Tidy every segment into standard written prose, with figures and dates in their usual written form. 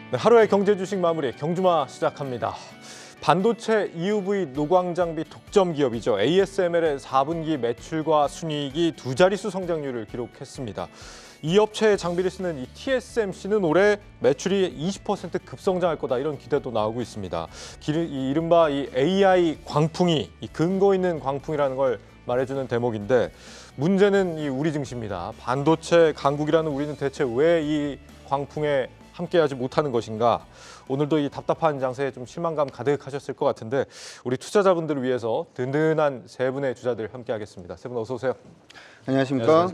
네, 하루의 경제 주식 마무리 경주마 시작합니다. 반도체 EUV 노광 장비 독점 기업이죠. ASML의 4분기 매출과 순이익이 두 자릿수 성장률을 기록했습니다. 이 업체의 장비를 쓰는 이 TSMC는 올해 매출이 20% 급성장할 거다 이런 기대도 나오고 있습니다. 이른바 이 AI 광풍이 이 근거 있는 광풍이라는 걸 말해주는 대목인데 문제는 이 우리 증시입니다. 반도체 강국이라는 우리는 대체 왜 이 광풍에 함께하지 못하는 것인가? 오늘도 이 답답한 장세에 좀 실망감 가득하셨을 것 같은데 우리 투자자분들을 위해서 든든한 세 분의 주자들 함께하겠습니다. 세 분 어서 오세요. 안녕하십니까?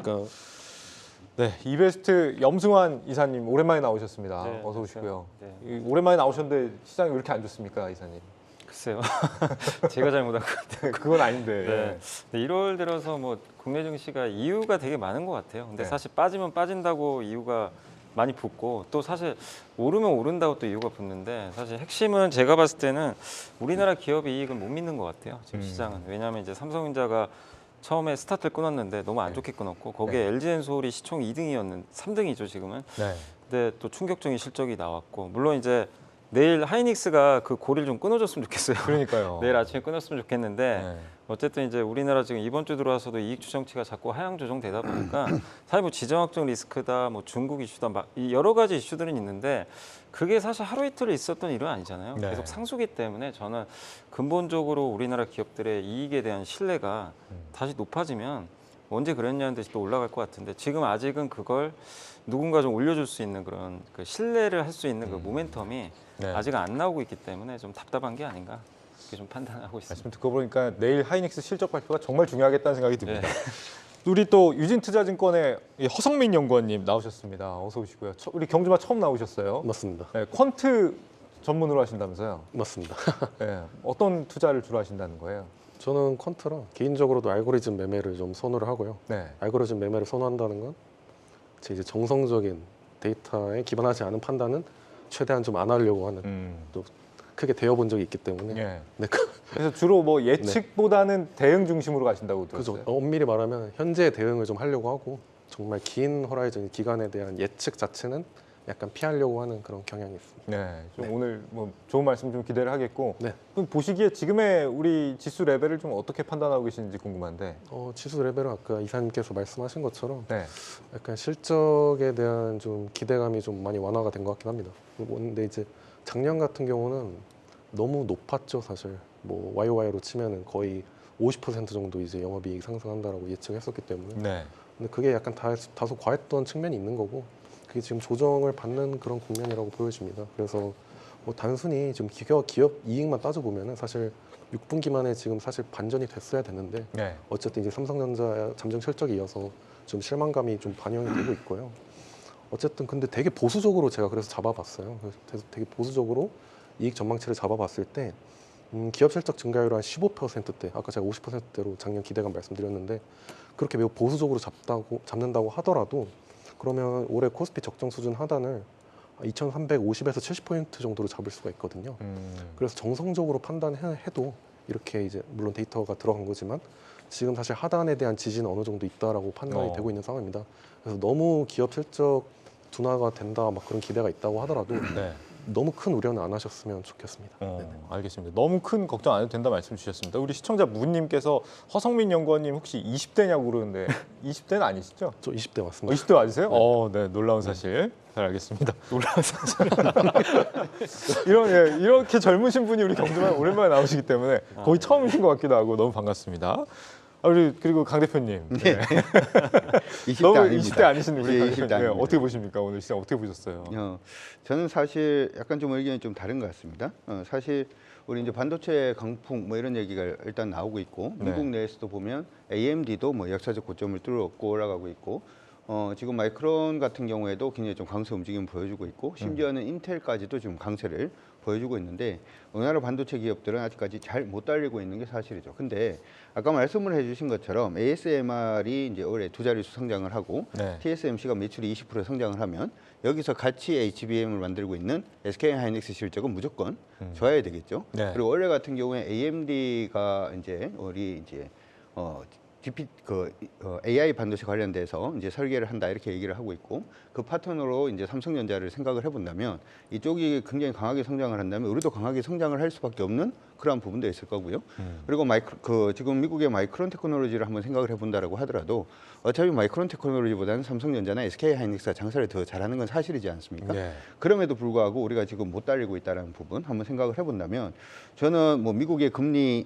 네, 이베스트 염승환 이사님 오랜만에 나오셨습니다. 네, 어서 오시고요. 네. 오랜만에 나오셨는데 시장이 왜 이렇게 안 좋습니까, 이사님? 글쎄요. 제가 잘못한 것 같아요. 그건 아닌데. 네. 근데 1월 들어서 뭐 국내 증시가 이유가 되게 많은 것 같아요. 근데 네. 사실 빠지면 빠진다고 이유가 많이 붙고 또 사실 오르면 오른다고 또 이유가 붙는데 사실 핵심은 제가 봤을 때는 우리나라 기업 이익을 못 믿는 것 같아요. 지금 시장은. 왜냐하면 이제 삼성전자가 처음에 스타트를 끊었는데 너무 안 좋게 끊었고 거기에 LG엔솔이 시총 2등이었는 3등이죠 지금은. 네. 근데 또 충격적인 실적이 나왔고 물론 이제 내일 하이닉스가 그 고리를 좀 끊어줬으면 좋겠어요. 그러니까요. 내일 아침에 끊었으면 좋겠는데 네. 어쨌든 이제 우리나라 지금 이번 주 들어와서도 이익 추정치가 자꾸 하향 조정되다 보니까 사실 뭐 지정학적 리스크다, 뭐 중국 이슈다, 막 이 여러 가지 이슈들은 있는데 그게 사실 하루 이틀 있었던 일은 아니잖아요. 네. 계속 상수기 때문에 저는 근본적으로 우리나라 기업들의 이익에 대한 신뢰가 다시 높아지면 언제 그랬냐는 듯이 또 올라갈 것 같은데 지금 아직은 그걸 누군가 좀 올려줄 수 있는 그런 그 신뢰를 할 수 있는 그 모멘텀이 네. 아직 안 나오고 있기 때문에 좀 답답한 게 아닌가 그렇게 좀 판단하고 있습니다. 말씀 듣고 보니까 내일 하이닉스 실적 발표가 정말 중요하겠다는 생각이 듭니다. 우리 또 유진투자증권의 이 허성민 연구원님 나오셨습니다. 어서 오시고요. 우리 경주마 처음 나오셨어요. 맞습니다. 네, 퀀트 전문으로 하신다면서요? 맞습니다. 네, 어떤 투자를 주로 하신다는 거예요? 저는 퀀트라 개인적으로도 알고리즘 매매를 좀 선호를 하고요. 네. 알고리즘 매매를 선호한다는 건 제 이제 정성적인 데이터에 기반하지 않은 판단은 최대한 좀 안 하려고 하는 또 크게 되어본 적이 있기 때문에 예. 네, 그래서 주로 뭐 예측보다는 대응 중심으로 가신다고 들었어요. 그죠. 엄밀히 말하면 현재 대응을 좀 하려고 하고 정말 긴 호라이즌 기간에 대한 예측 자체는 약간 피하려고 하는 그런 경향이 있습니다. 네, 좀 네. 오늘 뭐 좋은 말씀 좀 기대를 하겠고. 네. 그럼 보시기에 지금의 우리 지수 레벨을 좀 어떻게 판단하고 계시는지 궁금한데. 지수 레벨은 아까 이사님께서 말씀하신 것처럼 네. 약간 실적에 대한 좀 기대감이 좀 많이 완화가 된 것 같긴 합니다. 근데 이제 작년 같은 경우는 너무 높았죠, 사실. 뭐 YOY로 치면은 거의 50% 정도 이제 영업이익 상승한다라고 예측했었기 때문에. 네. 근데 그게 약간 다소 과했던 측면이 있는 거고, 그게 지금 조정을 받는 그런 국면이라고 보여집니다. 그래서 뭐 단순히 지금 기업 이익만 따져 보면은 사실 6분기만에 지금 사실 반전이 됐어야 됐는데, 네. 어쨌든 이제 삼성전자 잠정 실적에 이어서 좀 실망감이 좀 반영이 되고 있고요. 어쨌든 근데 되게 보수적으로 제가 그래서 잡아봤어요. 그래서 되게 보수적으로 이익 전망치를 잡아봤을 때 기업 실적 증가율 한 15%대, 아까 제가 50%대로 작년 기대감 말씀드렸는데 그렇게 매우 보수적으로 잡는다고 하더라도 그러면 올해 코스피 적정 수준 하단을 2,350에서 70포인트 정도로 잡을 수가 있거든요. 그래서 정성적으로 판단해도 이렇게 이제 물론 데이터가 들어간 거지만 지금 사실 하단에 대한 지지는 어느 정도 있다라고 판단이 되고 있는 상황입니다. 그래서 너무 기업 실적 둔화가 된다 막 그런 기대가 있다고 하더라도 네. 너무 큰 우려는 안 하셨으면 좋겠습니다. 알겠습니다. 너무 큰 걱정 안 해도 된다 말씀 주셨습니다. 우리 시청자 무님께서 허성민 연구원님 혹시 20대냐고 그러는데 20대는 아니시죠? 저 20대 맞습니다. 20대 맞으세요? 네, 놀라운 사실. 잘 알겠습니다. 놀라운 사실. 이렇게 젊으신 분이 우리 경주만 오랜만에 나오시기 때문에 거의 처음이신 것 같기도 하고 너무 반갑습니다. 그리고 강 대표님. 네. 20대 너무 아닙니다. 20대 아니신 우리 예, 강 20대 대표님. 아닙니다. 어떻게 보십니까? 오늘 시장 어떻게 보셨어요? 저는 사실 약간 좀 의견이 좀 다른 것 같습니다. 사실 우리 이제 반도체 강풍 뭐 이런 얘기가 일단 나오고 있고 네. 미국 내에서도 보면 AMD도 뭐 역사적 고점을 뚫었고 올라가고 있고 지금 마이크론 같은 경우에도 굉장히 좀 강세 움직임을 보여주고 있고 심지어는 인텔까지도 지금 강세를 보여주고 있는데 우리나라 반도체 기업들은 아직까지 잘 못 달리고 있는 게 사실이죠. 근데 아까 말씀을 해주신 것처럼 ASMR이 이제 올해 두 자릿수 성장을 하고 네. TSMC가 매출이 20% 성장을 하면 여기서 같이 HBM을 만들고 있는 SK하이닉스 실적은 무조건 좋아야 되겠죠. 네. 그리고 올해 같은 경우에 AMD가 이제 우리 이제 AI 반도체 관련돼서 이제 설계를 한다 이렇게 얘기를 하고 있고 그 파트너로 이제 삼성전자를 생각을 해본다면 이쪽이 굉장히 강하게 성장을 한다면 우리도 강하게 성장을 할 수밖에 없는 그러한 부분도 있을 거고요. 그리고 지금 미국의 마이크론 테크놀로지를 한번 생각을 해본다라고 하더라도 어차피 마이크론 테크놀로지보다는 삼성전자나 SK 하이닉스가 장사를 더 잘하는 건 사실이지 않습니까? 네. 그럼에도 불구하고 우리가 지금 못 달리고 있다는 부분 한번 생각을 해본다면 저는 뭐 미국의 금리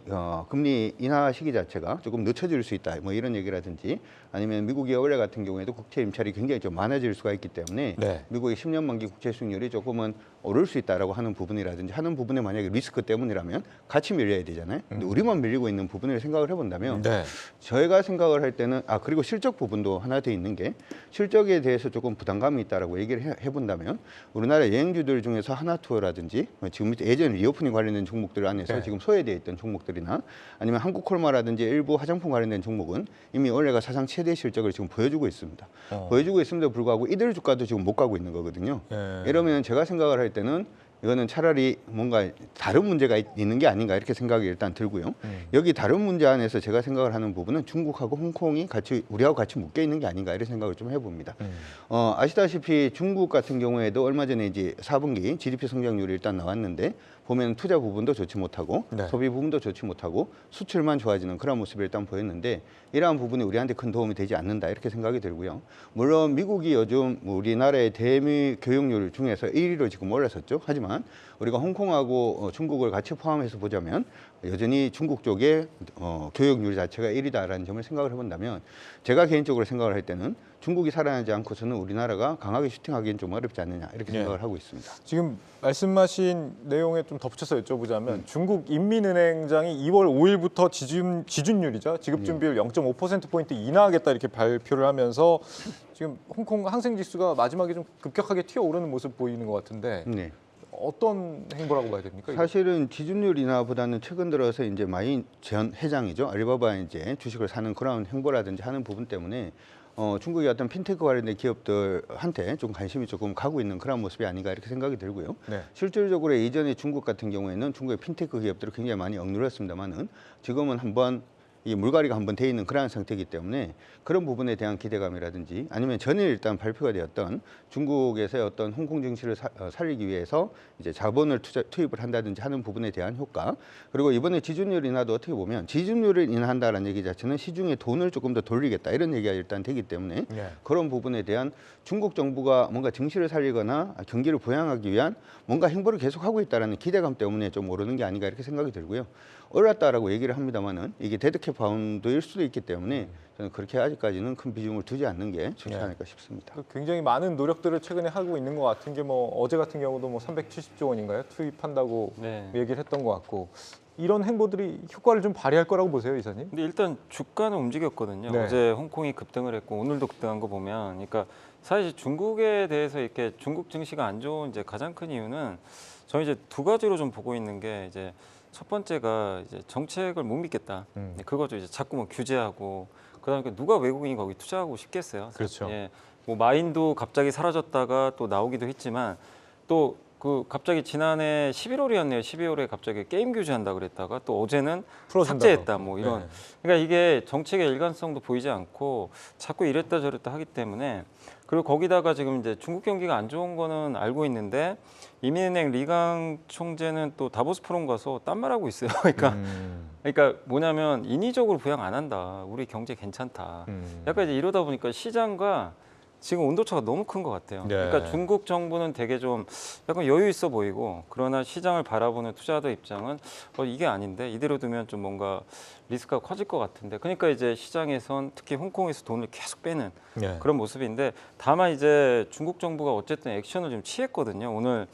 인하 시기 자체가 조금 늦춰질 수 있다 뭐 이런 얘기라든지 아니면 미국의 올해 같은 경우에도 국채 임차리 굉장히 좀 많아질 수가 있기 때문에 네. 미국의 10년 만기 국채 수익률이 조금은 오를 수 있다라고 하는 부분이라든지 하는 부분에 만약에 리스크 때문이라면 같이 밀려야 되잖아요. 근데 우리만 밀리고 있는 부분을 생각을 해본다면 네. 저희가 생각을 할 때는 그리고 실적 부분도 하나 더 있는 게 실적에 대해서 조금 부담감이 있다라고 얘기를 해본다면 우리나라 여행주들 중에서 하나투어라든지 지금 예전 리오프닝 관련된 종목들 안에서 네. 지금 소외되어 있던 종목들이나 아니면 한국콜마라든지 일부 화장품 관련된 종목은 이미 올해가 사상 최대 실적을 지금 보여주고 있습니다. 보여주고 있음에도 불구하고 이들 주가도 지금 못 가고 있는 거거든요. 네. 이러면 제가 생각을 할 때는 이거는 차라리 뭔가 다른 문제가 있는 게 아닌가 이렇게 생각이 일단 들고요. 여기 다른 문제 안에서 제가 생각을 하는 부분은 중국하고 홍콩이 같이 우리하고 같이 묶여 있는 게 아닌가 이런 생각을 좀 해봅니다. 아시다시피 중국 같은 경우에도 얼마 전에 이제 4분기 GDP 성장률이 일단 나왔는데 보면 투자 부분도 좋지 못하고 네. 소비 부분도 좋지 못하고 수출만 좋아지는 그런 모습을 일단 보였는데 이러한 부분이 우리한테 큰 도움이 되지 않는다 이렇게 생각이 들고요. 물론 미국이 요즘 우리나라의 대미 교육률 중에서 1위로 지금 올라섰죠. 하지만 우리가 홍콩하고 중국을 같이 포함해서 보자면 여전히 중국 쪽의 교육률 자체가 1위다라는 점을 생각을 해본다면 제가 개인적으로 생각을 할 때는 중국이 살아나지 않고서는 우리나라가 강하게 슈팅하기는 좀 어렵지 않느냐 이렇게 네. 생각을 하고 있습니다. 지금 말씀하신 내용에 좀 덧붙여서 여쭤보자면 중국 인민은행장이 2월 5일부터 지준율이죠. 지급준비율 0.5%포인트 인하하겠다 이렇게 발표를 하면서 지금 홍콩 항생지수가 마지막에 좀 급격하게 튀어오르는 모습 보이는 것 같은데 네. 어떤 행보라고 봐야 됩니까? 이거? 사실은 지준율 인하보다는 최근 들어서 이제 마인 전 회장이죠. 알리바바 이제 주식을 사는 그런 행보라든지 하는 부분 때문에 중국의 어떤 핀테크 관련된 기업들한테 좀 관심이 조금 가고 있는 그런 모습이 아닌가 이렇게 생각이 들고요. 네. 실질적으로 이전에 중국 같은 경우에는 중국의 핀테크 기업들을 굉장히 많이 억누렸습니다만은 지금은 한번 이 물갈이가 한번 돼 있는 그러한 상태이기 때문에 그런 부분에 대한 기대감이라든지 아니면 전일 일단 발표가 되었던 중국에서의 어떤 홍콩 증시를 살리기 위해서 이제 자본을 투입을 한다든지 하는 부분에 대한 효과 그리고 이번에 지준율 인하도 어떻게 보면 지준율을 인하한다라는 얘기 자체는 시중에 돈을 조금 더 돌리겠다 이런 얘기가 일단 되기 때문에 네. 그런 부분에 대한 중국 정부가 뭔가 증시를 살리거나 경기를 부양하기 위한 뭔가 행보를 계속하고 있다는 기대감 때문에 좀 오르는 게 아닌가 이렇게 생각이 들고요. 올랐다라고 얘기를 합니다만은 이게 데드캣 바운드일 수도 있기 때문에 저는 그렇게 아직까지는 큰 비중을 두지 않는 게 좋지 네. 않을까 싶습니다. 굉장히 많은 노력들을 최근에 하고 있는 것 같은 게 뭐 어제 같은 경우도 뭐 370조 원인가요? 투입한다고 네. 얘기를 했던 것 같고 이런 행보들이 효과를 좀 발휘할 거라고 보세요, 이사님? 근데 일단 주가는 움직였거든요. 네. 어제 홍콩이 급등을 했고 오늘도 급등한 거 보면, 그러니까 사실 중국에 대해서 이렇게 중국 증시가 안 좋은 이제 가장 큰 이유는 저는 이제 두 가지로 좀 보고 있는 게 이제 첫 번째가 이제 정책을 못 믿겠다. 그거죠. 이제 자꾸 뭐 규제하고 그다음에 누가 외국인이 거기 투자하고 싶겠어요. 사실. 그렇죠. 예, 뭐 마인도 갑자기 사라졌다가 또 나오기도 했지만 또 그 갑자기 지난해 11월이었네요. 12월에 갑자기 게임 규제한다 그랬다가 또 어제는 풀어준다고. 삭제했다 뭐 이런. 네. 그러니까 이게 정책의 일관성도 보이지 않고 자꾸 이랬다 저랬다 하기 때문에 그리고 거기다가 지금 이제 중국 경기가 안 좋은 거는 알고 있는데 이민은행 리강 총재는 또 다보스 포럼 가서 딴 말하고 있어요. 그러니까 뭐냐면 인위적으로 부양 안 한다. 우리 경제 괜찮다. 약간 이제 이러다 보니까 시장과 지금 온도차가 너무 큰 것 같아요. 네. 그러니까 중국 정부는 되게 좀 약간 여유 있어 보이고 그러나 시장을 바라보는 투자자 입장은 이게 아닌데 이대로 두면 좀 뭔가 리스크가 커질 것 같은데 그러니까 이제 시장에선 특히 홍콩에서 돈을 계속 빼는 네. 그런 모습인데 다만 이제 중국 정부가 어쨌든 액션을 좀 취했거든요. 오늘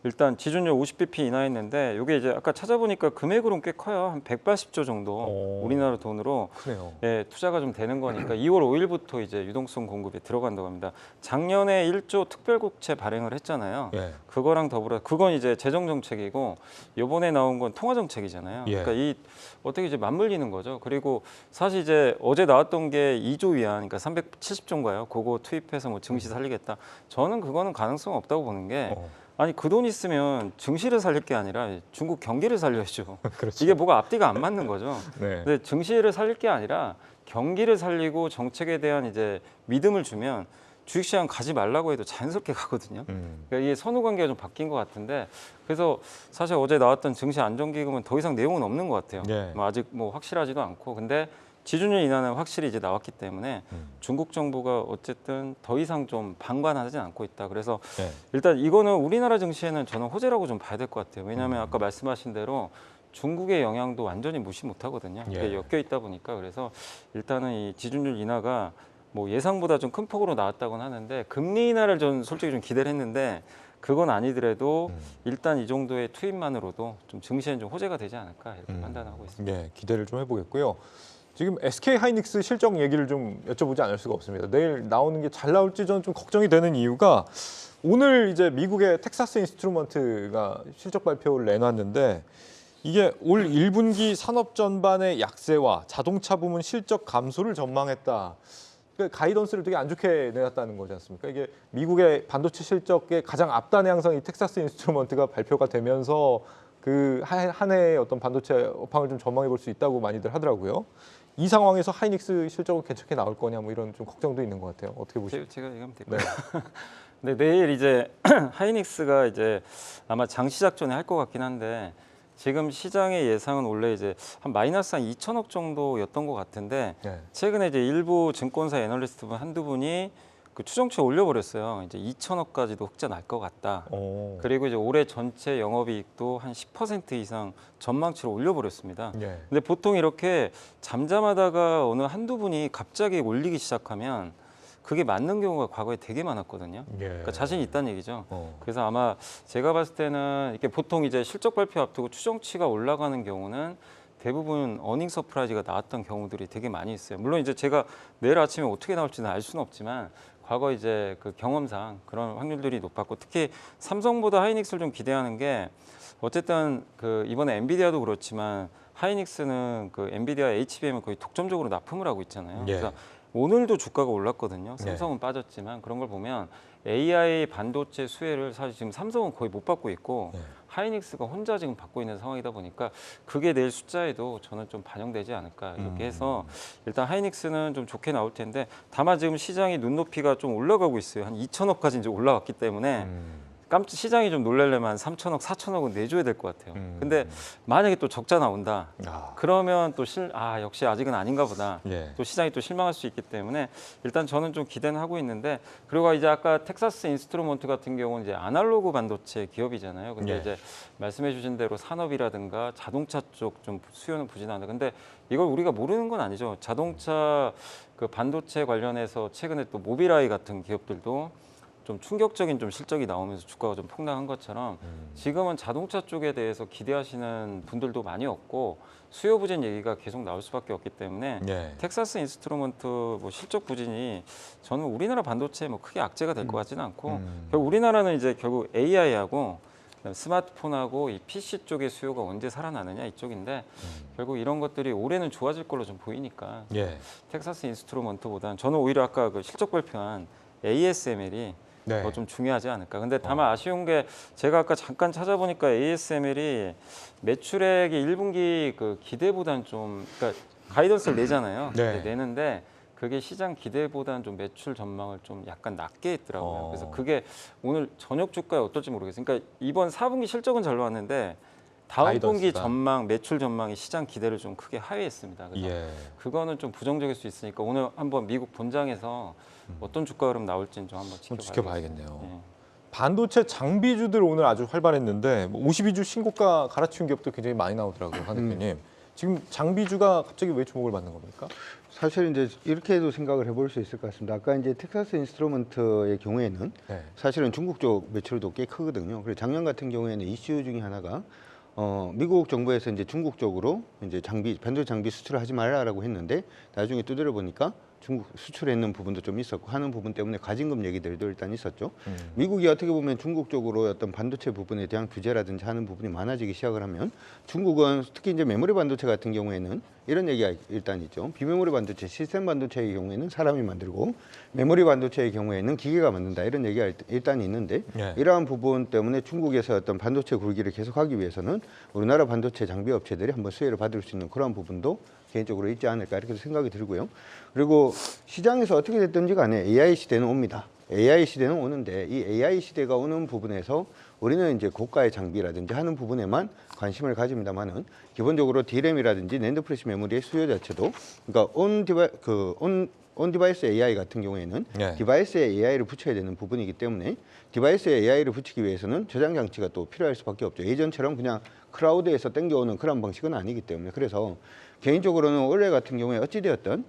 일단 지준율 50bp 인하했는데 이게 이제 아까 찾아보니까 금액으로는 꽤 커요. 한 180조 정도 오. 우리나라 돈으로 크네요. 예, 투자가 좀 되는 거니까 2월 5일부터 이제 유동성 공급에 들어간다고 합니다. 작년에 1조 특별국채 발행을 했잖아요. 예. 그거랑 더불어 그건 이제 재정 정책이고 이번에 나온 건 통화 정책이잖아요. 예. 그러니까 이 어떻게 이제 맞물리는 거죠. 그리고 사실 이제 어제 나왔던 게 2조 위안, 그러니까 370조인가요? 그거 투입해서 뭐 증시 살리겠다. 저는 그거는 가능성 없다고 보는 게 아니 그 돈 있으면 증시를 살릴 게 아니라 중국 경기를 살려야죠. 그렇죠. 이게 뭐가 앞뒤가 안 맞는 거죠. 네. 근데 증시를 살릴 게 아니라 경기를 살리고 정책에 대한 이제 믿음을 주면 주식시장 가지 말라고 해도 자연스럽게 가거든요. 그러니까 이게 선후 관계가 좀 바뀐 것 같은데 그래서 사실 어제 나왔던 증시 안정기금은 더 이상 내용은 없는 것 같아요. 네. 뭐 아직 뭐 확실하지도 않고 근데 지준율 인하는 확실히 이제 나왔기 때문에 중국 정부가 어쨌든 더 이상 좀 방관하지 않고 있다. 그래서 네. 일단 이거는 우리나라 증시에는 저는 호재라고 좀 봐야 될 것 같아요. 왜냐하면 아까 말씀하신 대로 중국의 영향도 완전히 무시 못하거든요. 이게 예. 엮여 있다 보니까 그래서 일단은 이 지준율 인하가 뭐 예상보다 좀 큰 폭으로 나왔다고는 하는데 금리 인하를 전 솔직히 좀 기대를 했는데 그건 아니더라도 일단 이 정도의 투입만으로도 좀 증시에는 좀 호재가 되지 않을까 이렇게 판단하고 있습니다. 네, 기대를 좀 해보겠고요. 지금 SK 하이닉스 실적 얘기를 좀 여쭤보지 않을 수가 없습니다. 내일 나오는 게 잘 나올지 저는 좀 걱정이 되는 이유가 오늘 이제 미국의 텍사스 인스트루먼트가 실적 발표를 내놨는데 이게 올 1분기 산업 전반의 약세와 자동차 부문 실적 감소를 전망했다. 그러니까 가이던스를 되게 안 좋게 내놨다는 거지 않습니까? 이게 미국의 반도체 실적의 가장 앞단의 항상 이 텍사스 인스트루먼트가 발표가 되면서 그 한 해의 어떤 반도체 업황을 좀 전망해 볼 수 있다고 많이들 하더라고요. 이 상황에서 하이닉스 실적은 괜찮게 나올 거냐 뭐 이런 좀 걱정도 있는 것 같아요. 어떻게 보시죠? 제가 얘기하면 될까요? 네. 내일 이제 하이닉스가 이제 아마 장 시작 전에 할 것 같긴 한데 지금 시장의 예상은 원래 이제 한 마이너스 한 2천억 정도였던 것 같은데 네. 최근에 이제 일부 증권사 애널리스트 분 한두 분이 그 추정치 올려버렸어요. 이제 2천억까지도 흑자 날 것 같다. 오. 그리고 이제 올해 전체 영업이익도 한 10% 이상 전망치를 올려버렸습니다. 예. 근데 보통 이렇게 잠잠하다가 어느 한두 분이 갑자기 올리기 시작하면 그게 맞는 경우가 과거에 되게 많았거든요. 예. 그러니까 자신이 있다는 얘기죠. 어. 그래서 아마 제가 봤을 때는 이렇게 보통 이제 실적 발표 앞두고 추정치가 올라가는 경우는 대부분 어닝 서프라이즈가 나왔던 경우들이 되게 많이 있어요. 물론 이제 제가 내일 아침에 어떻게 나올지는 알 수는 없지만 과거 이제 그 경험상 그런 확률들이 높았고 특히 삼성보다 하이닉스를 좀 기대하는 게 어쨌든 그 이번에 엔비디아도 그렇지만 하이닉스는 그 엔비디아 HBM을 거의 독점적으로 납품을 하고 있잖아요. 예. 그래서 오늘도 주가가 올랐거든요. 삼성은 빠졌지만 그런 걸 보면 AI 반도체 수혜를 사실 지금 삼성은 거의 못 받고 있고 예. 하이닉스가 혼자 지금 받고 있는 상황이다 보니까 그게 내일 숫자에도 저는 좀 반영되지 않을까 이렇게 해서 일단 하이닉스는 좀 좋게 나올 텐데 다만 지금 시장이 눈높이가 좀 올라가고 있어요. 한 2천억까지 이제 올라왔기 때문에 시장이 좀 놀라려면 3천억, 4천억은 내줘야 될 것 같아요. 근데 만약에 또 적자 나온다. 아. 그러면 또 역시 아직은 아닌가 보다. 예. 또 시장이 또 실망할 수 있기 때문에 일단 저는 좀 기대는 하고 있는데 그리고 이제 아까 텍사스 인스트루먼트 같은 경우는 이제 아날로그 반도체 기업이잖아요. 근데 예. 이제 말씀해주신 대로 산업이라든가 자동차 쪽 좀 수요는 부진하다. 근데 이걸 우리가 모르는 건 아니죠. 자동차 그 반도체 관련해서 최근에 또 모빌아이 같은 기업들도 좀 충격적인 좀 실적이 나오면서 주가가 좀 폭락한 것처럼 지금은 자동차 쪽에 대해서 기대하시는 분들도 많이 없고 수요 부진 얘기가 계속 나올 수밖에 없기 때문에 예. 텍사스 인스트루먼트 뭐 실적 부진이 저는 우리나라 반도체에 뭐 크게 악재가 될 것 같지는 않고 결국 우리나라는 이제 결국 AI하고 스마트폰하고 이 PC 쪽의 수요가 언제 살아나느냐 이쪽인데 결국 이런 것들이 올해는 좋아질 걸로 좀 보이니까 예. 텍사스 인스트루먼트보다는 저는 오히려 아까 그 실적 발표한 ASML이 네. 더 좀 중요하지 않을까. 근데 다만 아쉬운 게 제가 아까 잠깐 찾아보니까 ASML이 매출액이 1분기 그 기대보다는 좀 그러니까 가이던스를 내잖아요. 네. 근데 내는데 그게 시장 기대보다는 좀 매출 전망을 좀 약간 낮게 했더라고요. 그래서 어. 그게 오늘 저녁 주가에 어떨지 모르겠어요. 그러니까 이번 4분기 실적은 잘 나왔는데 다음 분기 가이던스가. 전망, 매출 전망이 시장 기대를 좀 크게 하회했습니다. 그래서 예. 그거는 좀 부정적일 수 있으니까 오늘 한번 미국 본장에서 어떤 주가 흐름 나올지는 좀 한번 좀 지켜봐야겠네요. 지켜봐야겠네요. 반도체 장비주들 오늘 아주 활발했는데 뭐 52주 신고가 갈아치운 기업도 굉장히 많이 나오더라고요, 한 대표님. 지금 장비주가 갑자기 왜 주목을 받는 겁니까? 사실 이제 이렇게도 생각을 해볼 수 있을 것 같습니다. 아까 이제 텍사스 인스트루먼트의 경우에는 네. 사실은 중국 쪽 매출도 꽤 크거든요. 그리고 작년 같은 경우에는 이슈 중에 하나가 미국 정부에서 이제 중국 쪽으로 이제 반도체 장비 수출을 하지 말라라고 했는데 나중에 두드려 보니까 중국 수출했는 부분도 좀 있었고 하는 부분 때문에 과징금 얘기들도 일단 있었죠. 미국이 어떻게 보면 중국 쪽으로 어떤 반도체 부분에 대한 규제라든지 하는 부분이 많아지기 시작을 하면 중국은 특히 이제 메모리 반도체 같은 경우에는 이런 얘기가 일단 있죠. 비메모리 반도체, 시스템 반도체의 경우에는 사람이 만들고 메모리 반도체의 경우에는 기계가 만든다 이런 얘기가 일단 있는데 예. 이러한 부분 때문에 중국에서 어떤 반도체 굴기를 계속하기 위해서는 우리나라 반도체 장비 업체들이 한번 수혜를 받을 수 있는 그런 부분도 개인적으로 있지 않을까 이렇게 생각이 들고요. 그리고 시장에서 어떻게 됐든지 간에 AI 시대는 옵니다. AI 시대는 오는데 이 AI 시대가 오는 부분에서 우리는 이제 고가의 장비라든지 하는 부분에만 관심을 가집니다만은 기본적으로 D램이라든지 낸드 플래시 메모리의 수요 자체도 그러니까 온 디바이스 AI 같은 경우에는 네. 디바이스에 AI를 붙여야 되는 부분이기 때문에 디바이스에 AI를 붙이기 위해서는 저장 장치가 또 필요할 수밖에 없죠. 예전처럼 그냥 클라우드에서 땡겨오는 그런 방식은 아니기 때문에 그래서 개인적으로는 올해 같은 경우에 어찌되었든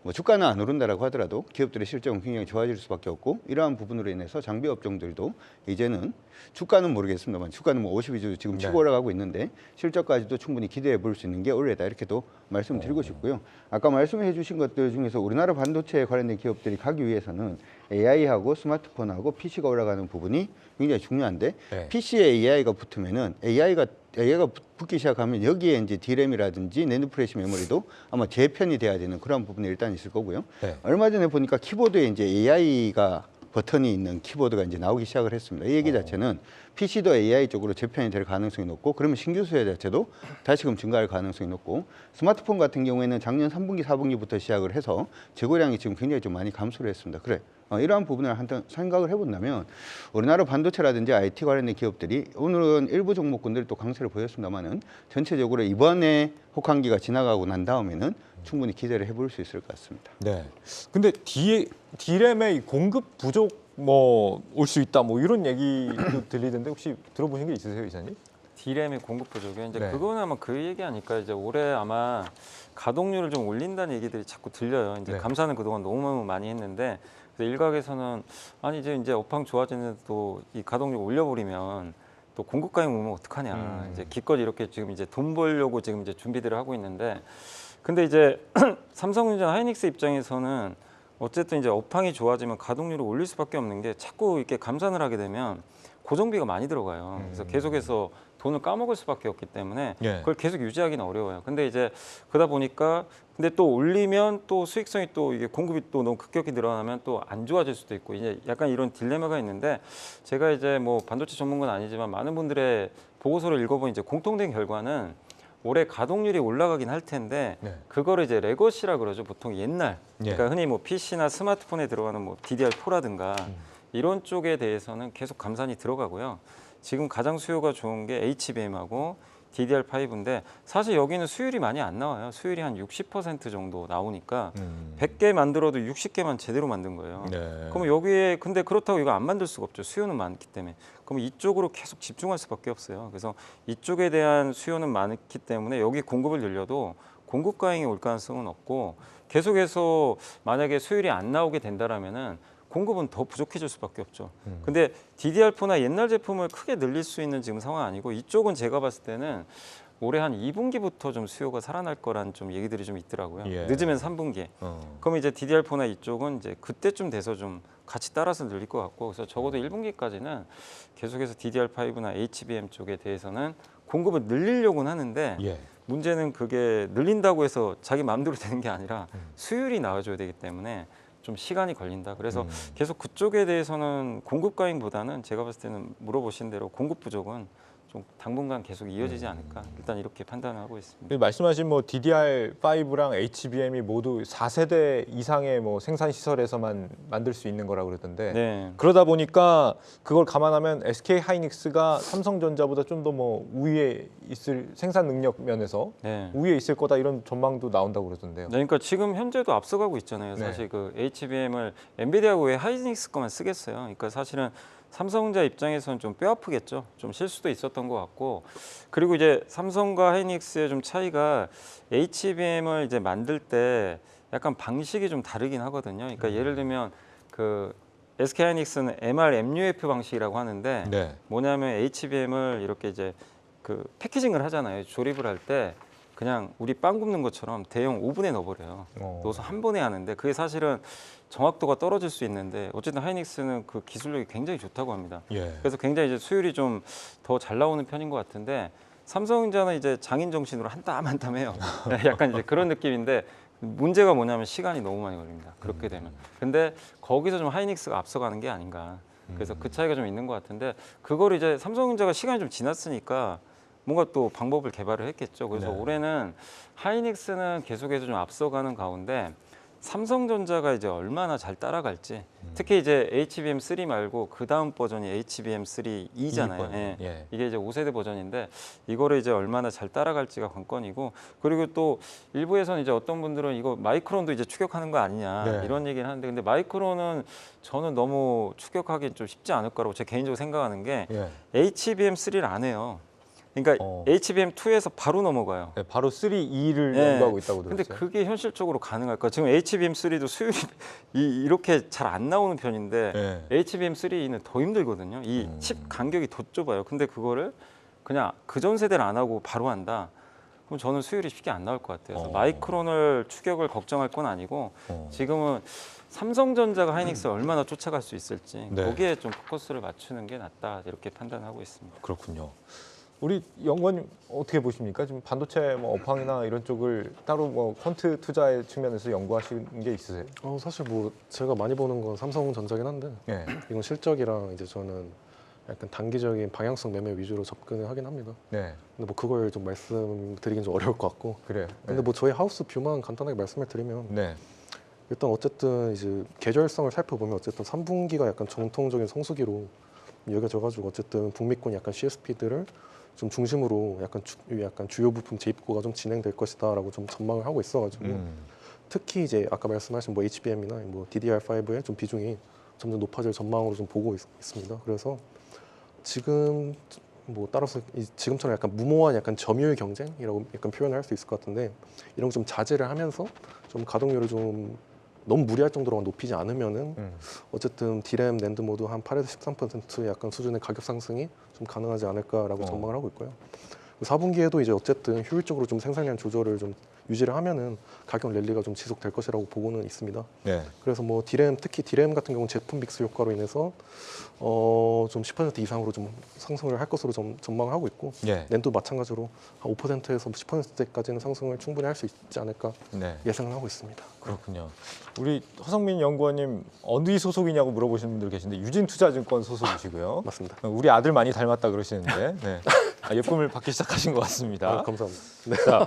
뭐 주가는 안 오른다라고 하더라도 기업들의 실적은 굉장히 좋아질 수밖에 없고 이러한 부분으로 인해서 장비 업종들도 이제는 주가는 모르겠습니다만 주가는 뭐 52주 지금 치고 네. 올라가고 있는데 실적까지도 충분히 기대해 볼 수 있는 게 올해다 이렇게 또 말씀드리고 싶고요. 아까 말씀해 주신 것들 중에서 우리나라 반도체에 관련된 기업들이 가기 위해서는 AI하고 스마트폰하고 PC가 올라가는 부분이 굉장히 중요한데 네. PC에 AI가 붙으면은 AI가 붙기 시작하면 여기에 이제 D램이라든지 낸드 플래시 메모리도 아마 재편이 돼야 되는 그런 부분이 일단 있을 거고요. 네. 얼마 전에 보니까 키보드에 이제 AI가 버튼이 있는 키보드가 이제 나오기 시작을 했습니다. 이 얘기 자체는 PC도 AI 쪽으로 재편이 될 가능성이 높고 그러면 신규 수요 자체도 다시금 증가할 가능성이 높고 스마트폰 같은 경우에는 작년 3분기, 4분기부터 시작을 해서 재고량이 지금 굉장히 좀 많이 감소를 했습니다. 그래. 이러한 부분을 한번 생각을 해본다면 우리나라 반도체라든지 IT 관련된 기업들이 오늘은 일부 종목군들이 또 강세를 보였습니다만은 전체적으로 이번에 혹한기가 지나가고 난 다음에는 충분히 기대를 해볼 수 있을 것 같습니다. 네. 근데 D램의 공급 부족 뭐 올 수 있다 뭐 이런 얘기도 들리던데 혹시 들어보신 게 있으세요, 이사님? D램의 공급 부족이 이제 네. 그거는 아마 그 얘기 아닐까. 이제 올해 아마 가동률을 좀 올린다는 얘기들이 자꾸 들려요. 이제 네. 감사는 그동안 너무 많이 했는데 그래서 일각에서는 아니 이제 업황 좋아지는데도 이 가동률 올려버리면 또 공급 가용 오면 어떡하냐. 이제 기껏 이렇게 지금 이제 돈 벌려고 지금 이제 준비들을 하고 있는데 근데 이제 삼성전자 하이닉스 입장에서는 어쨌든 이제 업황이 좋아지면 가동률을 올릴 수밖에 없는 게 자꾸 이렇게 감산을 하게 되면 고정비가 많이 들어가요. 그래서 계속해서 돈을 까먹을 수밖에 없기 때문에 예. 그걸 계속 유지하기는 어려워요. 근데 이제 그러다 보니까 근데 또 올리면 또 수익성이 또 이게 공급이 또 너무 급격히 늘어나면 또 안 좋아질 수도 있고 이제 약간 이런 딜레마가 있는데 제가 이제 뭐 반도체 전문가는 아니지만 많은 분들의 보고서를 읽어본 이제 공통된 결과는 올해 가동률이 올라가긴 할 텐데 네. 그거를 이제 레거시라 그러죠. 보통 옛날 예. 그러니까 흔히 뭐 PC나 스마트폰에 들어가는 뭐 DDR4라든가 이런 쪽에 대해서는 계속 감산이 들어가고요. 지금 가장 수요가 좋은 게 HBM하고 DDR5인데 사실 여기는 수율이 많이 안 나와요. 수율이 한 60% 정도 나오니까 100개 만들어도 60개만 제대로 만든 거예요. 네. 그럼 여기에 근데 그렇다고 이거 안 만들 수가 없죠. 수요는 많기 때문에. 그럼 이쪽으로 계속 집중할 수밖에 없어요. 그래서 이쪽에 대한 수요는 많기 때문에 여기 공급을 늘려도 공급 과잉이 올 가능성은 없고 계속해서 만약에 수율이 안 나오게 된다라면은 공급은 더 부족해질 수밖에 없죠. 근데 DDR4나 옛날 제품을 크게 늘릴 수 있는 지금 상황 아니고 이쪽은 제가 봤을 때는 올해 한 2분기부터 좀 수요가 살아날 거란 좀 얘기들이 좀 있더라고요. 예. 늦으면 3분기. 그럼 이제 DDR4나 이쪽은 이제 그때쯤 돼서 좀 같이 따라서 늘릴 것 같고 그래서 적어도 1분기까지는 계속해서 DDR5나 HBM 쪽에 대해서는 공급을 늘리려고는 하는데 예. 문제는 그게 늘린다고 해서 자기 마음대로 되는 게 아니라 수율이 나와줘야 되기 때문에 좀 시간이 걸린다. 그래서 계속 그쪽에 대해서는 공급 과잉보다는 제가 봤을 때는 물어보신 대로 공급 부족은 좀 당분간 계속 이어지지 않을까. 일단 이렇게 판단하고 있습니다. 말씀하신 뭐 DDR5랑 HBM이 모두 4세대 이상의 뭐 생산 시설에서만 만들 수 있는 거라고 그러던데 네. 그러다 보니까 그걸 감안하면 SK 하이닉스가 삼성전자보다 좀 더 뭐 우위에 있을 생산 능력 면에서 네. 우위에 있을 거다 이런 전망도 나온다고 그러던데요. 네, 그러니까 지금 현재도 앞서가고 있잖아요. 네. 사실 그 HBM을 엔비디아하고 왜 하이닉스 거만 쓰겠어요. 그러니까 사실은 삼성전자 입장에서는 좀 뼈아프겠죠. 좀 실수도 있었던 것 같고 그리고 이제 삼성과 하이닉스의 좀 차이가 HBM을 이제 만들 때 약간 방식이 좀 다르긴 하거든요. 그러니까 예를 들면 그 SK 하이닉스는 MR-MUF 방식이라고 하는데 네. 뭐냐면 HBM을 이렇게 이제 그 패키징을 하잖아요. 조립을 할 때 그냥 우리 빵 굽는 것처럼 대형 오븐에 넣어버려요. 넣어서 한 번에 하는데 그게 사실은 정확도가 떨어질 수 있는데 어쨌든 하이닉스는 그 기술력이 굉장히 좋다고 합니다. 예. 그래서 굉장히 이제 수율이 좀 더 잘 나오는 편인 것 같은데 삼성전자는 이제 장인 정신으로 한 땀 한 땀 해요. 약간 이제 그런 느낌인데 문제가 뭐냐면 시간이 너무 많이 걸립니다. 그렇게 되면. 근데 거기서 좀 하이닉스가 앞서가는 게 아닌가. 그래서 그 차이가 좀 있는 것 같은데 그걸 이제 삼성전자가 시간이 좀 지났으니까 뭔가 또 방법을 개발을 했겠죠. 그래서 네. 올해는 하이닉스는 계속해서 좀 앞서가는 가운데 삼성전자가 이제 얼마나 잘 따라갈지 특히 이제 HBM3 말고 그 다음 버전이 HBM3E잖아요. 예. 예. 이게 이제 5세대 버전인데 이거를 이제 얼마나 잘 따라갈지가 관건이고 그리고 또 일부에서는 이제 어떤 분들은 이거 마이크론도 이제 추격하는 거 아니냐 네. 이런 얘기를 하는데 근데 마이크론은 저는 너무 추격하기 좀 쉽지 않을 거라고 제 개인적으로 생각하는 게 예. HBM3를 안 해요. 그러니까 HBM2에서 바로 넘어가요. 네, 바로 3E를 예. 연구하고 있다고 근데 들었어요. 그게 현실적으로 가능할까? 지금 HBM3도 수율이 이렇게 잘 안 나오는 편인데 예. HBM3는 더 힘들거든요. 이 칩 간격이 더 좁아요. 근데 그거를 그냥 그전 세대를 안 하고 바로 한다. 그럼 저는 수율이 쉽게 안 나올 것 같아요. 그래서 마이크론을 추격을 걱정할 건 아니고 지금은 삼성전자가 하이닉스를 얼마나 쫓아갈 수 있을지 네. 거기에 좀 포커스를 맞추는 게 낫다 이렇게 판단하고 있습니다. 그렇군요. 우리 연구원님 어떻게 보십니까? 지금 반도체 뭐 업황이나 이런 쪽을 따로 뭐 퀀트 투자의 측면에서 연구하시는 게 있으세요? 사실 뭐 제가 많이 보는 건 삼성전자긴 한데 예. 이건 실적이랑 이제 저는 약간 단기적인 방향성 매매 위주로 접근을 하긴 합니다. 네. 근데 뭐 그걸 좀 말씀드리긴 좀 어려울 것 같고. 그래요. 근데 뭐 저희 하우스 뷰만 간단하게 말씀을 드리면 네. 일단 어쨌든 이제 계절성을 살펴보면 어쨌든 3분기가 약간 정통적인 성수기로 여겨져가지고 어쨌든 북미권 약간 CSP들을 좀 중심으로 약간 주요 부품 재입고가 좀 진행될 것이다라고 좀 전망을 하고 있어가지고 특히 이제 아까 말씀하신 뭐 HBM이나 뭐 DDR5의 좀 비중이 점점 높아질 전망으로 좀 보고 있습니다. 그래서 지금 뭐 따라서 지금처럼 약간 무모한 약간 점유율 경쟁이라고 약간 표현을 할 수 있을 것 같은데 이런 거 좀 자제를 하면서 좀 가동률을 좀 너무 무리할 정도로만 높이지 않으면은 어쨌든 D램, 낸드 모두 한 8에서 13% 약간 수준의 가격 상승이 좀 가능하지 않을까라고 전망을 하고 있고요. 4분기에도 이제 어쨌든 효율적으로 좀 생산량 조절을 좀 유지를 하면은 가격 랠리가 좀 지속될 것이라고 보고는 있습니다. 네. 그래서 뭐 특히 D램 같은 경우는 제품 믹스 효과로 인해서 좀 10% 이상으로 좀 상승을 할 것으로 좀 전망을 하고 있고 예. 낸도 마찬가지로 한 5%에서 10%대까지는 상승을 충분히 할 수 있지 않을까 네. 예상을 하고 있습니다. 그렇군요. 우리 허성민 연구원님 어디 소속이냐고 물어보시는 분들 계신데 유진투자증권 소속이시고요. 맞습니다. 우리 아들 많이 닮았다 그러시는데 네. 예쁨을 받기 시작하신 것 같습니다. 감사합니다. 자,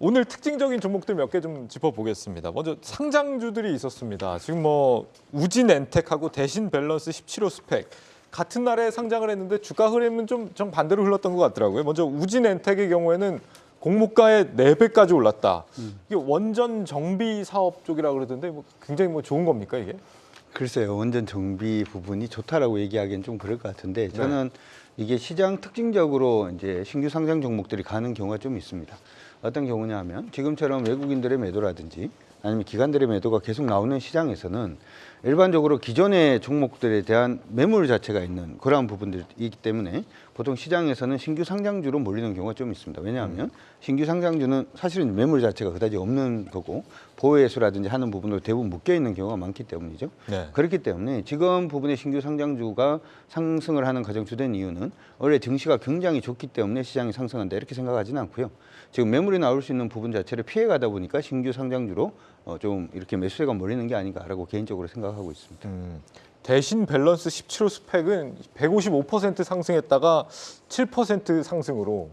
오늘 특징적인 종목들 몇 개 좀 짚어보겠습니다. 먼저 상장주들이 있었습니다. 지금 뭐 우진엔텍하고 대신밸런스 17호 스펙 같은 날에 상장을 했는데 주가 흐름은 좀 정반대로 흘렀던 것 같더라고요. 먼저 우진엔텍의 경우에는 공모가의 4배까지 올랐다. 이게 원전 정비 사업 쪽이라고 그러던데 뭐 굉장히 뭐 좋은 겁니까 이게? 글쎄요, 원전 정비 부분이 좋다라고 얘기하기엔 좀 그럴 것 같은데 저는 이게 시장 특징적으로 이제 신규 상장 종목들이 가는 경우가 좀 있습니다. 어떤 경우냐 하면 지금처럼 외국인들의 매도라든지 아니면 기관들의 매도가 계속 나오는 시장에서는 일반적으로 기존의 종목들에 대한 매물 자체가 있는 그러한 부분들이기 때문에 보통 시장에서는 신규 상장주로 몰리는 경우가 좀 있습니다. 왜냐하면 신규 상장주는 사실은 매물 자체가 그다지 없는 거고 보호회수라든지 하는 부분으로 대부분 묶여 있는 경우가 많기 때문이죠. 네. 그렇기 때문에 지금 부분의 신규 상장주가 상승을 하는 가장 주된 이유는 원래 증시가 굉장히 좋기 때문에 시장이 상승한다 이렇게 생각하지는 않고요. 지금 매물이 나올 수 있는 부분 자체를 피해가다 보니까 신규 상장주로 좀 이렇게 매수세가 몰리는 게 아닌가라고 개인적으로 생각하고 있습니다. 대신 밸런스 17호 스펙은 155% 상승했다가 7% 상승으로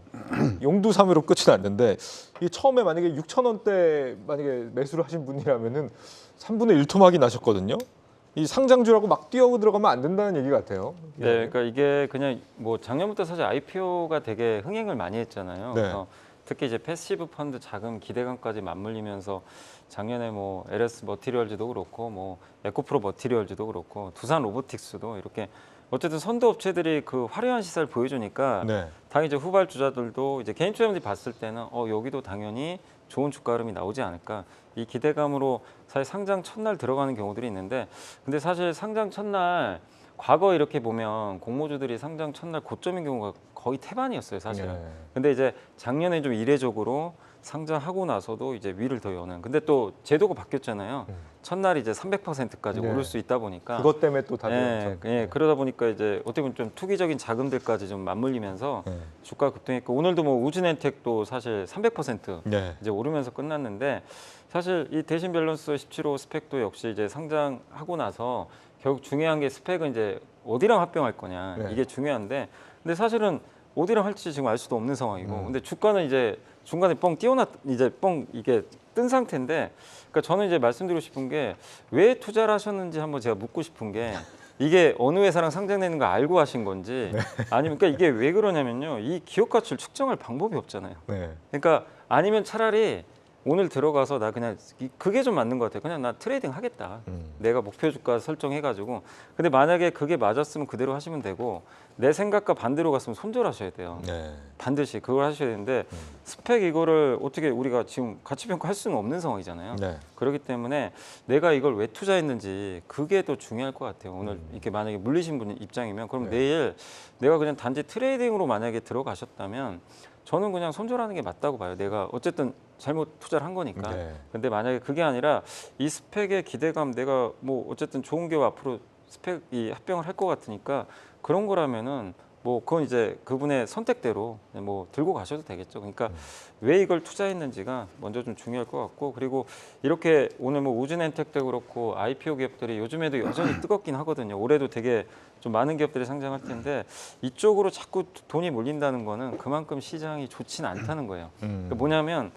용두삼위로 끝이 났는데 이 처음에 만약에 6,000원대 만약에 매수를 하신 분이라면은 3분의 1 토막이 나셨거든요. 이 상장주라고 막 뛰어 들어가면 안 된다는 얘기 같아요. 네, 그러니까 이게 그냥 뭐 작년부터 사실 IPO가 되게 흥행을 많이 했잖아요. 네. 그래서 특히 이제 패시브 펀드 자금 기대감까지 맞물리면서 작년에 뭐 LS 머티리얼즈도 그렇고 뭐 에코프로 머티리얼즈도 그렇고 두산 로보틱스도 이렇게 어쨌든 선도 업체들이 그 화려한 시세를 보여주니까 네. 당연히 이제 후발주자들도 이제 개인 투자자들이 봤을 때는 여기도 당연히 좋은 주가 흐름이 나오지 않을까 이 기대감으로 사실 상장 첫날 들어가는 경우들이 있는데 근데 사실 상장 첫날 과거 이렇게 보면 공모주들이 상장 첫날 고점인 경우가 거의 태반이었어요 사실은. 네. 근데 이제 작년에 좀 이례적으로 상장하고 나서도 이제 위를 더 여는. 근데 또 제도가 바뀌었잖아요. 첫날 이제 300%까지 네. 오를 수 있다 보니까. 그것 때문에 또 다들 예, 엄청- 예, 그러다 보니까 이제 어떻게 보면 좀 투기적인 자금들까지 좀 맞물리면서 네. 주가 급등했고 오늘도 뭐 우즈엔텍도 사실 300% 네. 이제 오르면서 끝났는데 사실 이 대신 밸런스 17호 스펙도 역시 이제 상장하고 나서 결국 중요한 게 스펙은 이제 어디랑 합병할 거냐 네. 이게 중요한데 근데 사실은 어디랑 할지 지금 알 수도 없는 상황이고 근데 주가는 이제 중간에 뻥 띄워놨 이제 뻥 이게 뜬 상태인데 그러니까 저는 이제 말씀드리고 싶은 게 왜 투자를 하셨는지 한번 제가 묻고 싶은 게 이게 어느 회사랑 상장되는 거 알고 하신 건지 아니면 그러니까 이게 왜 그러냐면요 이 기업 가치를 측정할 방법이 없잖아요. 네. 그러니까 아니면 차라리 오늘 들어가서 나 그냥 그게 좀 맞는 것 같아요. 그냥 나 트레이딩 하겠다. 내가 목표 주가 설정해가지고. 근데 만약에 그게 맞았으면 그대로 하시면 되고 내 생각과 반대로 갔으면 손절하셔야 돼요. 네. 반드시 그걸 하셔야 되는데 스펙 이거를 어떻게 우리가 지금 가치 평가할 수는 없는 상황이잖아요. 네. 그렇기 때문에 내가 이걸 왜 투자했는지 그게 더 중요할 것 같아요. 오늘 이렇게 만약에 물리신 분 입장이면 그럼 네. 내일 내가 그냥 단지 트레이딩으로 만약에 들어가셨다면 저는 그냥 손절하는 게 맞다고 봐요. 내가 어쨌든 잘못 투자를 한 거니까. 네. 근데 만약에 그게 아니라 이 스펙의 기대감 내가 뭐 어쨌든 좋은 기업 앞으로 스펙이 합병을 할 것 같으니까 그런 거라면은 뭐 그건 이제 그분의 선택대로 뭐 들고 가셔도 되겠죠. 그러니까 왜 이걸 투자했는지가 먼저 좀 중요할 것 같고 그리고 이렇게 오늘 뭐 우즈엔텍도 그렇고 IPO 기업들이 요즘에도 여전히 뜨겁긴 하거든요. 올해도 되게 좀 많은 기업들이 상장할 텐데 이쪽으로 자꾸 돈이 몰린다는 거는 그만큼 시장이 좋지는 않다는 거예요. 그러니까 뭐냐면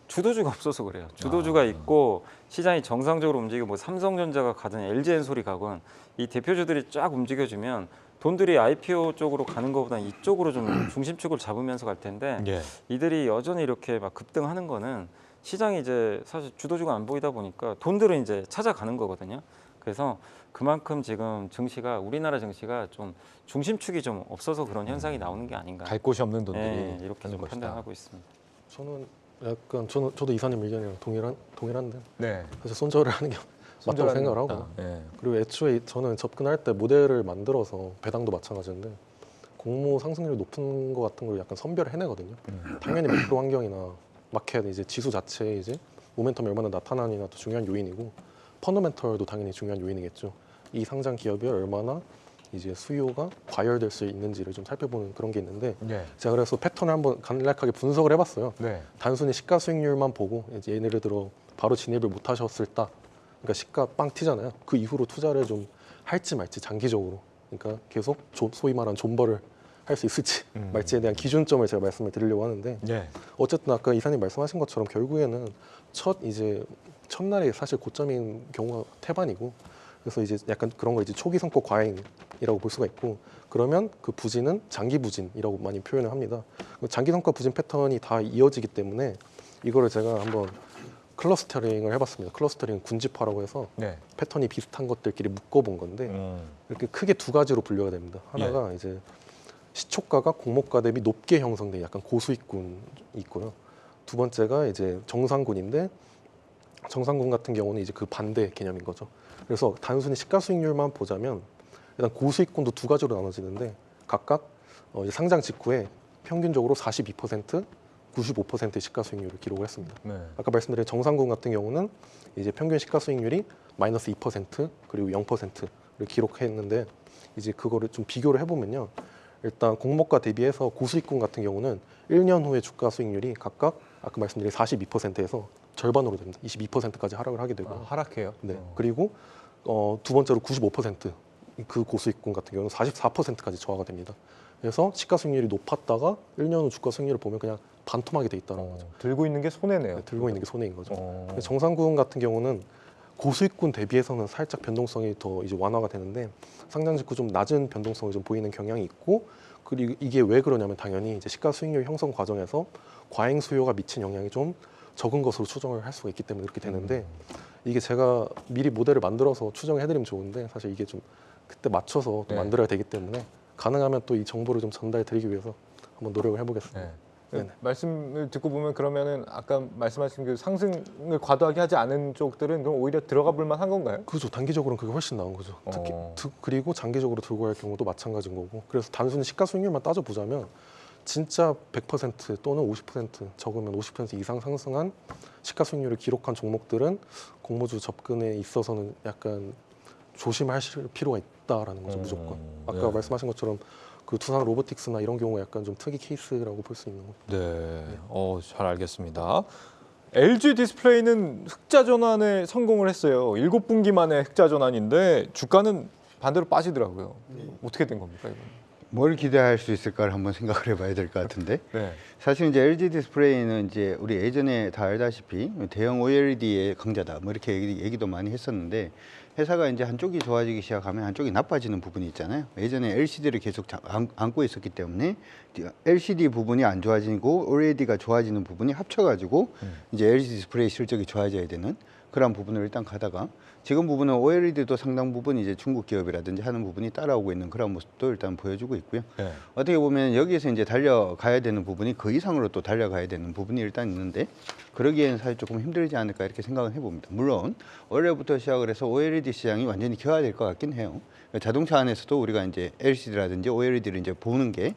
주도주가 없어서 그래요. 주도주가 있고 시장이 정상적으로 움직이고 뭐 삼성전자가 가든 LG엔솔이 가건 이 대표주들이 쫙 움직여주면 돈들이 IPO 쪽으로 가는 것보다 이쪽으로 좀 중심축을 잡으면서 갈 텐데 예. 이들이 여전히 이렇게 막 급등하는 거는 시장이 이제 사실 주도주가 안 보이다 보니까 돈들은 이제 찾아가는 거거든요. 그래서 그만큼 지금 증시가 우리나라 증시가 좀 중심축이 좀 없어서 그런 현상이 나오는 게 아닌가. 갈 곳이 없는 돈들이 예, 이렇게 하는 좀 것이다. 판단하고 있습니다. 저는 약간 저도 이사님 의견이랑 동일한데 네. 사실 손절을 하는 게 맞다고 손절하는 생각을 게 하고 맞다. 예. 그리고 애초에 저는 접근할 때 모델을 만들어서 배당도 마찬가지인데 공모 상승률이 높은 것 같은 걸 약간 선별을 해내거든요. 당연히 매크로 환경이나 마켓 이제 지수 자체에 이제 모멘텀이 얼마나 나타나느냐도 중요한 요인이고 펀더멘털도 당연히 중요한 요인이겠죠. 이 상장 기업이 얼마나 이제 수요가 과열될 수 있는지를 좀 살펴보는 그런 게 있는데 예. 제가 그래서 패턴을 한번 간략하게 분석을 해봤어요. 네. 단순히 시가 수익률만 보고 이제 예를 들어 바로 진입을 못 하셨을 때 그러니까 시가 빵 튀잖아요. 그 이후로 투자를 좀 할지 말지 장기적으로 그러니까 계속 소위 말하는 존버를 할 수 있을지 말지에 대한 기준점을 제가 말씀을 드리려고 하는데 예. 어쨌든 아까 이사님 말씀하신 것처럼 결국에는 첫날에 사실 고점인 경우가 태반이고 그래서 이제 약간 그런 걸 이제 초기 성과 과잉이라고 볼 수가 있고 그러면 그 부진은 장기 부진이라고 많이 표현을 합니다. 장기 성과 부진 패턴이 다 이어지기 때문에 이거를 제가 한번 클러스터링을 해봤습니다. 클러스터링 군집화라고 해서 네. 패턴이 비슷한 것들끼리 묶어본 건데 이렇게 크게 두 가지로 분류가 됩니다. 하나가 이제 시초가가 공모가 대비 높게 형성된 약간 고수익군이 있고요. 두 번째가 이제 정상군인데 정상군 같은 경우는 이제 그 반대 개념인 거죠. 그래서 단순히 시가수익률만 보자면 일단 고수익군도 두 가지로 나눠지는데 각각 이제 상장 직후에 평균적으로 42%, 95%의 시가수익률을 기록을 했습니다. 네. 아까 말씀드린 정상군 같은 경우는 이제 평균 시가수익률이 마이너스 2% 그리고 0%를 기록했는데 이제 그거를 좀 비교를 해보면요. 일단 공모가 대비해서 고수익군 같은 경우는 1년 후에 주가 수익률이 각각 아까 말씀드린 42%에서 절반으로 됩니다. 22%까지 하락을 하게 되고 하락해요. 네. 그리고 두 번째로 95%그 고수익군 같은 경우는 44%까지 저하가 됩니다. 그래서 시가 수익률이 높았다가 1년 후 주가 수익률을 보면 그냥 반토막이 돼 있다는 거죠. 들고 있는 게 손해네요. 네, 들고 있는 게 손해인 거죠. 어. 근데 정상군 같은 경우는 고수익군 대비해서는 살짝 변동성이 더 이제 완화가 되는데 상장 직후 좀 낮은 변동성을 좀 보이는 경향이 있고 그리고 이게 왜 그러냐면 당연히 이제 시가 수익률 형성 과정에서 과잉 수요가 미친 영향이 좀 적은 것으로 추정을 할 수가 있기 때문에 그렇게 되는데 이게 제가 미리 모델을 만들어서 추정해드리면 좋은데 사실 이게 좀 그때 맞춰서 또 네. 만들어야 되기 때문에 가능하면 또 이 정보를 좀 전달드리기 위해서 한번 노력을 해보겠습니다. 네. 네네. 말씀을 듣고 보면 그러면 아까 말씀하신 그 상승을 과도하게 하지 않은 쪽들은 그럼 오히려 들어가 볼 만한 건가요? 그죠. 단기적으로는 그게 훨씬 나은 거죠. 특히 어. 그리고 장기적으로 들고 갈 경우도 마찬가지인 거고. 그래서 단순히 시가수익률만 따져보자면 진짜 100% 또는 50% 적으면 50% 이상 상승한 시가수익률을 기록한 종목들은 공모주 접근에 있어서는 약간 조심하실 필요가 있다라는 거죠, 무조건. 아까 말씀하신 것처럼 그 두산 로보틱스나 이런 경우 약간 좀 특이 케이스라고 볼 수 있는 거죠. 네, 잘 알겠습니다. LG 디스플레이는 흑자 전환에 성공을 했어요. 7분기 만에 흑자 전환인데 주가는 반대로 빠지더라고요. 어떻게 된 겁니까, 이건? 뭘 기대할 수 있을까를 한번 생각을 해봐야 될 것 같은데 네. 사실 이제 LG 디스플레이는 이제 우리 예전에 다 알다시피 대형 OLED의 강자다 뭐 이렇게 얘기도 많이 했었는데 회사가 이제 한쪽이 좋아지기 시작하면 한쪽이 나빠지는 부분이 있잖아요. 예전에 LCD를 계속 안고 있었기 때문에 LCD 부분이 안 좋아지고 OLED가 좋아지는 부분이 합쳐가지고 이제 LG 디스플레이 실적이 좋아져야 되는 그런 부분을 일단 가다가 지금 부분은 OLED도 상당 부분 이제 중국 기업이라든지 하는 부분이 따라오고 있는 그런 모습도 일단 보여주고 있고요. 네. 어떻게 보면 여기에서 이제 달려가야 되는 부분이 그 이상으로 또 달려가야 되는 부분이 일단 있는데 그러기에는 사실 조금 힘들지 않을까 이렇게 생각을 해봅니다. 물론 올해부터 시작을 해서 OLED 시장이 완전히 기화될 것 같긴 해요. 자동차 안에서도 우리가 이제 LCD라든지 OLED를 이제 보는 게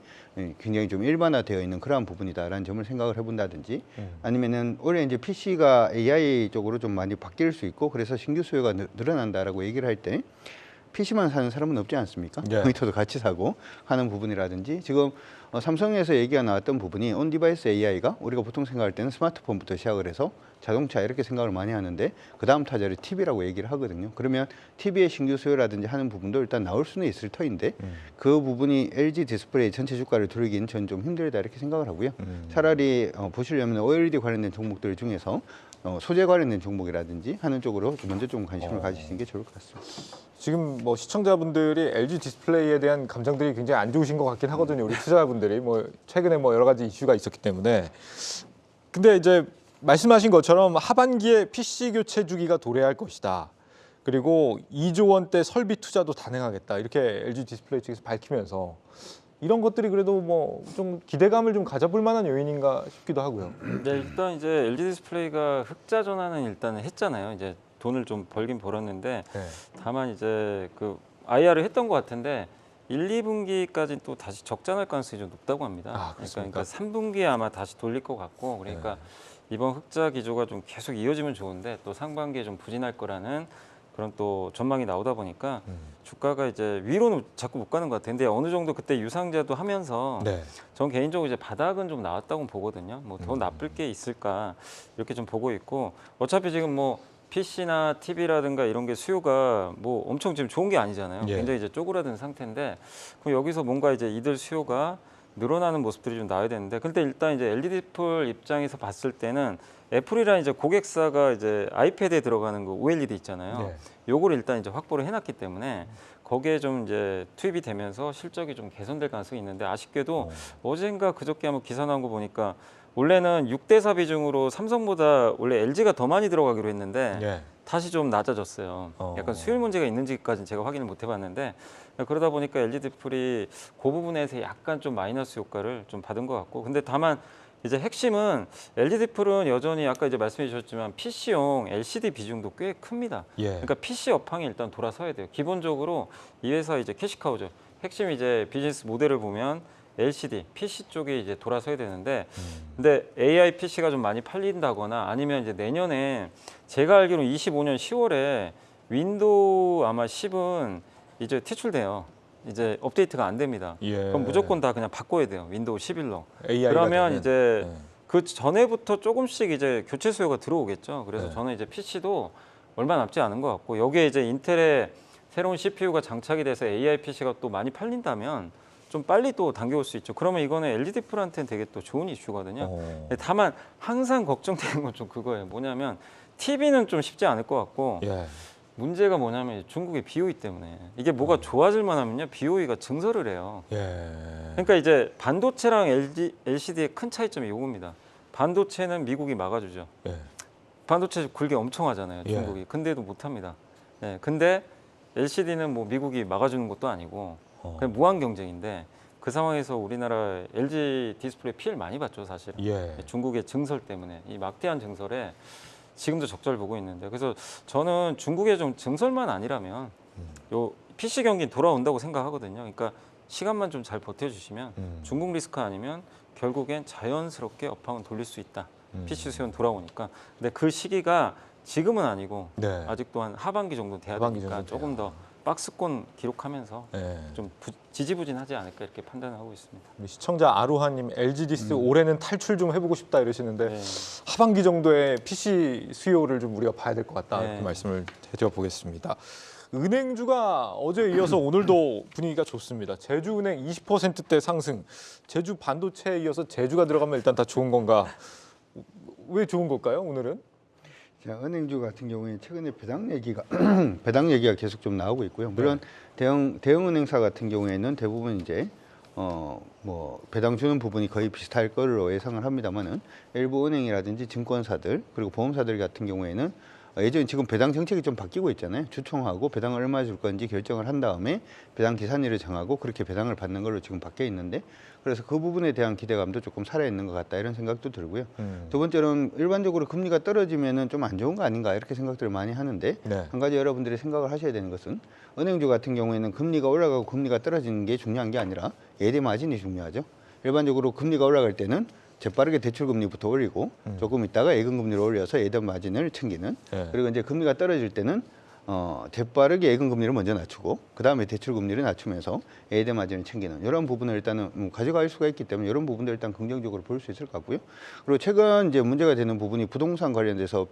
굉장히 좀 일반화되어 있는 그러한 부분이다라는 점을 생각을 해본다든지 아니면은 올해 이제 PC가 AI 쪽으로 좀 많이 바뀔 수 있고 그래서 신규 수요가 늘어난다라고 얘기를 할 때 PC만 사는 사람은 없지 않습니까? 네. 모니터도 같이 사고 하는 부분이라든지 지금 삼성에서 얘기가 나왔던 부분이 온 디바이스 AI가 우리가 보통 생각할 때는 스마트폰부터 시작을 해서 자동차 이렇게 생각을 많이 하는데 그 다음 타자를 TV라고 얘기를 하거든요. 그러면 TV의 신규 수요라든지 하는 부분도 일단 나올 수는 있을 터인데 그 부분이 LG 디스플레이 전체 주가를 두르기는 전 좀 힘들다 이렇게 생각을 하고요. 차라리 보시려면 OLED 관련된 종목들 중에서 소재 관련된 종목이라든지 하는 쪽으로 좀 먼저 좀 관심을 가지시는 게 좋을 것 같습니다. 지금 뭐 시청자분들이 LG 디스플레이에 대한 감정들이 굉장히 안 좋으신 것 같긴 하거든요. 우리 투자자분들이 뭐 최근에 뭐 여러 가지 이슈가 있었기 때문에. 근데 이제 말씀하신 것처럼 하반기에 PC 교체 주기가 도래할 것이다. 그리고 2조 원대 설비 투자도 단행하겠다. 이렇게 LG 디스플레이 측에서 밝히면서 이런 것들이 그래도 뭐 좀 기대감을 좀 가져볼 만한 요인인가 싶기도 하고요. 네, 일단 이제 LG 디스플레이가 흑자 전환은 일단은 했잖아요. 이제 돈을 좀 벌긴 벌었는데 네. 다만 이제 그 IR을 했던 것 같은데 1, 2분기까지 또 다시 적자 날 가능성이 좀 높다고 합니다. 아, 그렇습니까? 그러니까 3분기에 아마 다시 돌릴 것 같고 그러니까 이번 흑자 기조가 좀 계속 이어지면 좋은데 또 상반기에 좀 부진할 거라는 그런 또 전망이 나오다 보니까 주가가 이제 위로는 자꾸 못 가는 것 같아요. 근데 어느 정도 그때 유상자도 하면서 네. 전 개인적으로 이제 바닥은 좀 나왔다고 보거든요. 뭐 더 나쁠 게 있을까 이렇게 좀 보고 있고 어차피 지금 뭐 PC나 TV라든가 이런 게 수요가 뭐 엄청 지금 좋은 게 아니잖아요. 예. 굉장히 이제 쪼그라든 상태인데 그럼 여기서 뭔가 이제 이들 수요가 늘어나는 모습들이 좀 나와야 되는데 근데 일단 이제 LED 디플 입장에서 봤을 때는 애플이랑 이제 고객사가 이제 아이패드에 들어가는 거 OLED 있잖아요. 네. 요거를 일단 이제 확보를 해놨기 때문에 거기에 좀 이제 투입이 되면서 실적이 좀 개선될 가능성이 있는데 아쉽게도 어젠가 그저께 한번 기사 나온 거 보니까 원래는 6대4 비중으로 삼성보다 원래 LG가 더 많이 들어가기로 했는데 예. 다시 좀 낮아졌어요. 약간 수율 문제가 있는지까지는 제가 확인을 못 해봤는데 그러다 보니까 LG 디플이 그 부분에서 약간 좀 마이너스 효과를 좀 받은 것 같고 근데 다만 이제 핵심은 LG 디플은 여전히 아까 이제 말씀해 주셨지만 PC용 LCD 비중도 꽤 큽니다. 예. 그러니까 PC 업황이 일단 돌아서야 돼요. 기본적으로 이 회사 이제 캐시카우죠. 핵심 이제 비즈니스 모델을 보면 LCD, PC 쪽에 이제 돌아서야 되는데, 근데 AI PC가 좀 많이 팔린다거나 아니면 이제 내년에 제가 알기로 25년 10월에 윈도우 아마 10은 이제 퇴출돼요. 이제 업데이트가 안 됩니다. 예. 그럼 무조건 다 그냥 바꿔야 돼요. 윈도우 11로. AI가 그러면 되면. 이제 네. 그 전에부터 조금씩 이제 교체 수요가 들어오겠죠. 그래서 네. 저는 이제 PC도 얼마 남지 않은 것 같고 여기에 이제 인텔의 새로운 CPU가 장착이 돼서 AI PC가 또 많이 팔린다면 좀 빨리 또 당겨올 수 있죠. 그러면 이거는 LG 디플한테는 되게 또 좋은 이슈거든요. 다만 항상 걱정되는 건 좀 그거예요. 뭐냐면 TV는 좀 쉽지 않을 것 같고 예. 문제가 뭐냐면 중국의 BOE 때문에 이게 뭐가 좋아질 만하면요 BOE가 증설을 해요. 예. 그러니까 이제 반도체랑 LCD의 큰 차이점이 이겁니다. 반도체는 미국이 막아주죠. 예. 반도체 굴게 엄청 하잖아요, 중국이. 근데도 못합니다. 예, 근데 LCD는 뭐 미국이 막아주는 것도 아니고 그냥 무한 경쟁인데 그 상황에서 우리나라 LG 디스플레이 피해를 많이 봤죠, 사실은. 예. 중국의 증설 때문에 이 막대한 증설에 지금도 적자를 보고 있는데 그래서 저는 중국의 좀 증설만 아니라면 요 PC 경기 돌아온다고 생각하거든요. 그러니까 시간만 좀 잘 버텨주시면 음. 중국 리스크 아니면 결국엔 자연스럽게 업황은 돌릴 수 있다. PC 수요는 돌아오니까. 근데 그 시기가 지금은 아니고 네. 아직도 한 하반기 정도 돼야 하반기 되니까 정도 조금 돼야. 더 박스권 기록하면서 네. 좀 지지부진하지 않을까 이렇게 판단을 하고 있습니다. 우리 시청자 아루하님 LG디스 올해는 탈출 좀 해보고 싶다 이러시는데 네. 하반기 정도의 PC 수요를 좀 우리가 봐야 될 것 같다 네. 이렇게 말씀을 해드려보겠습니다. 은행주가 어제 이어서 오늘도 분위기가 좋습니다. 제주은행 20%대 상승. 제주 반도체에 이어서 제주가 들어가면 일단 다 좋은 건가? 왜 좋은 걸까요? 오늘은? 자, 은행주 같은 경우에 최근에 배당 얘기가 배당 얘기가 계속 좀 나오고 있고요. 물론 대형 은행사 같은 경우에는 대부분 이제 뭐 배당 주는 부분이 거의 비슷할 거로 예상을 합니다만은 일부 은행이라든지 증권사들 그리고 보험사들 같은 경우에는 예전 지금 배당 정책이 좀 바뀌고 있잖아요. 주총하고 배당을 얼마 줄 건지 결정을 한 다음에 배당 계산일을 정하고 그렇게 배당을 받는 걸로 지금 바뀌어 있는데 그래서 그 부분에 대한 기대감도 조금 살아있는 것 같다 이런 생각도 들고요. 두 번째로는 일반적으로 금리가 떨어지면은 좀 안 좋은 거 아닌가 이렇게 생각들을 많이 하는데 네. 한 가지 여러분들이 생각을 하셔야 되는 것은 은행주 같은 경우에는 금리가 올라가고 금리가 떨어지는 게 중요한 게 아니라 예대 마진이 중요하죠. 일반적으로 금리가 올라갈 때는 재빠르게 대출금리부터 올리고 조금 있다가 예금금리를 올려서 예대 마진을 챙기는 네. 그리고 이제 금리가 떨어질 때는 재빠르게 예금금리를 먼저 낮추고 그 다음에 대출금리를 낮추면서 예대 마진을 챙기는 이런 부분을 일단은 가져갈 수가 있기 때문에 이런 부분들 일단 긍정적으로 볼 수 있을 것 같고요. 그리고 최근 이제 문제가 되는 부분이 부동산 관련돼서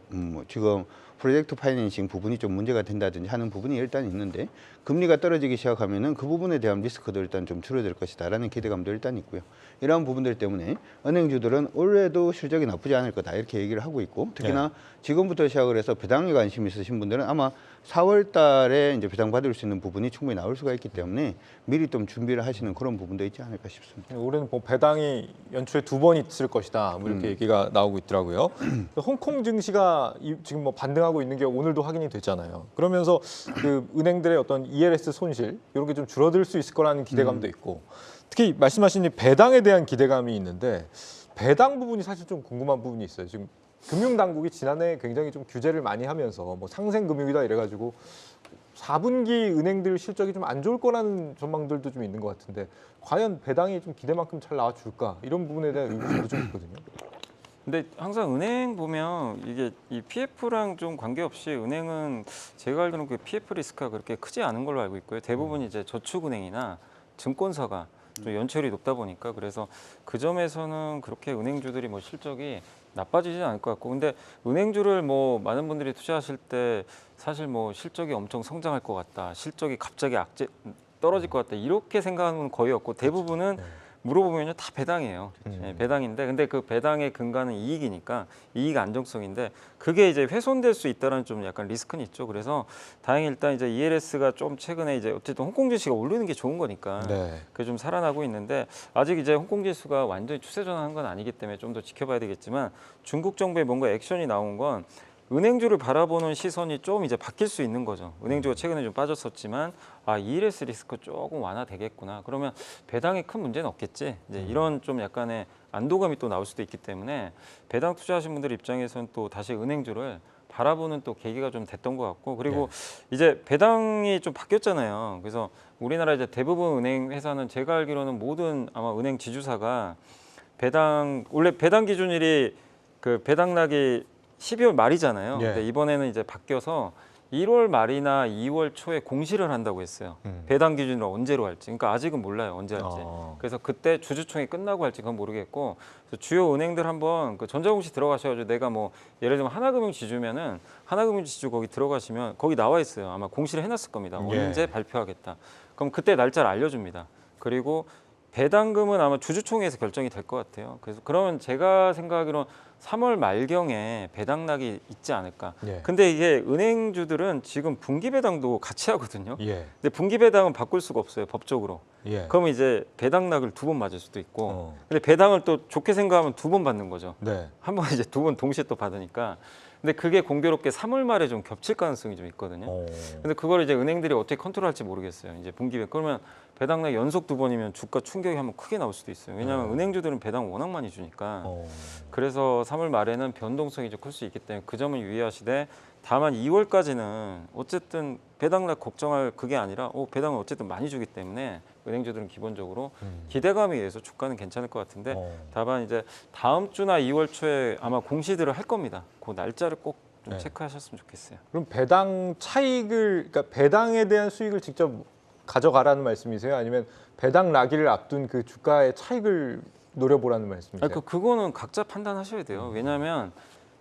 지금 프로젝트 파이낸싱 부분이 좀 문제가 된다든지 하는 부분이 일단 있는데 금리가 떨어지기 시작하면은 그 부분에 대한 리스크도 일단 좀 줄어들 것이다라는 기대감도 일단 있고요. 이러한 부분들 때문에 은행주들은 올해도 실적이 나쁘지 않을 거다 이렇게 얘기를 하고 있고 특히나 지금부터 시작을 해서 배당에 관심 있으신 분들은 아마 4월 달에 이제 배당 받을 수 있는 부분이 충분히 나올 수가 있기 때문에 미리 좀 준비를 하시는 그런 부분도 있지 않을까 싶습니다. 올해는 뭐 배당이 연초에 2번 있을 것이다 뭐 이렇게 얘기가 나오고 있더라고요. 홍콩 증시가 지금 뭐 반등하고 있는 게 오늘도 확인이 됐잖아요. 그러면서 그 은행들의 어떤 ELS 손실 이런 게 좀 줄어들 수 있을 거라는 기대감도 있고 특히 말씀하신 이 배당에 대한 기대감이 있는데 배당 부분이 사실 좀 궁금한 부분이 있어요. 지금 금융당국이 지난해 굉장히 좀 규제를 많이 하면서 뭐 상생금융이다 이래가지고 4분기 은행들 실적이 좀 안 좋을 거라는 전망들도 좀 있는 것 같은데 과연 배당이 좀 기대만큼 잘 나와줄까 이런 부분에 대한 의구심도 좀 있거든요. 근데 항상 은행 보면 이게 이 PF랑 좀 관계없이 은행은 제가 알기로는 그 PF 리스크가 그렇게 크지 않은 걸로 알고 있고요. 대부분 이제 저축은행이나 증권사가 좀 연체율이 높다 보니까 그래서 그 점에서는 그렇게 은행주들이 뭐 실적이 나빠지지 않을 것 같고 근데 은행주를 뭐 많은 분들이 투자하실 때 사실 뭐 실적이 엄청 성장할 것 같다 실적이 갑자기 떨어질 것 같다 이렇게 생각하는 건 거의 없고 대부분은 물어보면요 다 배당이에요. 네, 배당인데 근데 그 배당의 근간은 이익이니까 이익 안정성인데 그게 이제 훼손될 수 있다는 좀 약간 리스크는 있죠. 그래서 다행히 일단 이제 ELS가 좀 최근에 이제 어쨌든 홍콩 지수가 오르는 게 좋은 거니까 네. 그게 좀 살아나고 있는데 아직 이제 홍콩 지수가 완전히 추세 전환한 건 아니기 때문에 좀 더 지켜봐야 되겠지만 중국 정부의 뭔가 액션이 나온 건 은행주를 바라보는 시선이 좀 이제 바뀔 수 있는 거죠. 은행주가 최근에 좀 빠졌었지만 ELS 리스크 조금 완화되겠구나. 그러면 배당에 큰 문제는 없겠지. 이제 이런 좀 약간의 안도감이 또 나올 수도 있기 때문에 배당 투자하신 분들 입장에서는 또 다시 은행주를 바라보는 또 계기가 좀 됐던 것 같고 그리고 이제 배당이 좀 바뀌었잖아요. 그래서 우리나라 이제 대부분 은행 회사는 제가 알기로는 모든 아마 은행 지주사가 원래 배당 기준일이 그 배당락이 12월 말이잖아요. 예. 근데 이번에는 이제 바뀌어서 1월 말이나 2월 초에 공시를 한다고 했어요. 배당 기준으로 언제로 할지. 그러니까 아직은 몰라요. 언제 할지. 그래서 그때 주주총회 끝나고 할지 그건 모르겠고 그래서 주요 은행들 한번 그 전자공시 들어가셔가지고 내가 뭐 예를 들면 하나금융 지주면은 하나금융 지주 거기 들어가시면 거기 나와 있어요. 아마 공시를 해놨을 겁니다. 언제 발표하겠다. 그럼 그때 날짜를 알려줍니다. 그리고 배당금은 아마 주주총회에서 결정이 될 것 같아요. 그래서 그러면 제가 생각하기로는 3월 말경에 배당락이 있지 않을까. 예. 근데 이게 은행주들은 지금 분기 배당도 같이 하거든요. 예. 근데 분기 배당은 바꿀 수가 없어요, 법적으로. 예. 그러면 이제 배당락을 2번 맞을 수도 있고. 근데 배당을 또 좋게 생각하면 2번 받는 거죠. 네. 한 번 이제 2번 동시에 또 받으니까. 근데 그게 공교롭게 3월 말에 좀 겹칠 가능성이 좀 있거든요. 근데 그걸 이제 은행들이 어떻게 컨트롤할지 모르겠어요. 이제 분기배 그러면 배당락 연속 2번이면 주가 충격이 한번 크게 나올 수도 있어요. 왜냐하면 은행주들은 배당 워낙 많이 주니까. 그래서 3월 말에는 변동성이 좀 클 수 있기 때문에 그 점을 유의하시되, 다만 2월까지는 어쨌든 배당락 걱정할 그게 아니라 배당을 어쨌든 많이 주기 때문에 은행주들은 기본적으로 기대감에 의해서 주가는 괜찮을 것 같은데, 다만 이제 다음 주나 2월 초에 아마 공시들을 할 겁니다. 그 날짜를 꼭 좀 네. 체크하셨으면 좋겠어요. 그럼 배당 차익을, 그러니까 배당에 대한 수익을 직접 가져가라는 말씀이세요? 아니면 배당 나기를 앞둔 그 주가의 차익을 노려보라는 말씀이세요? 그거는 각자 판단하셔야 돼요. 왜냐하면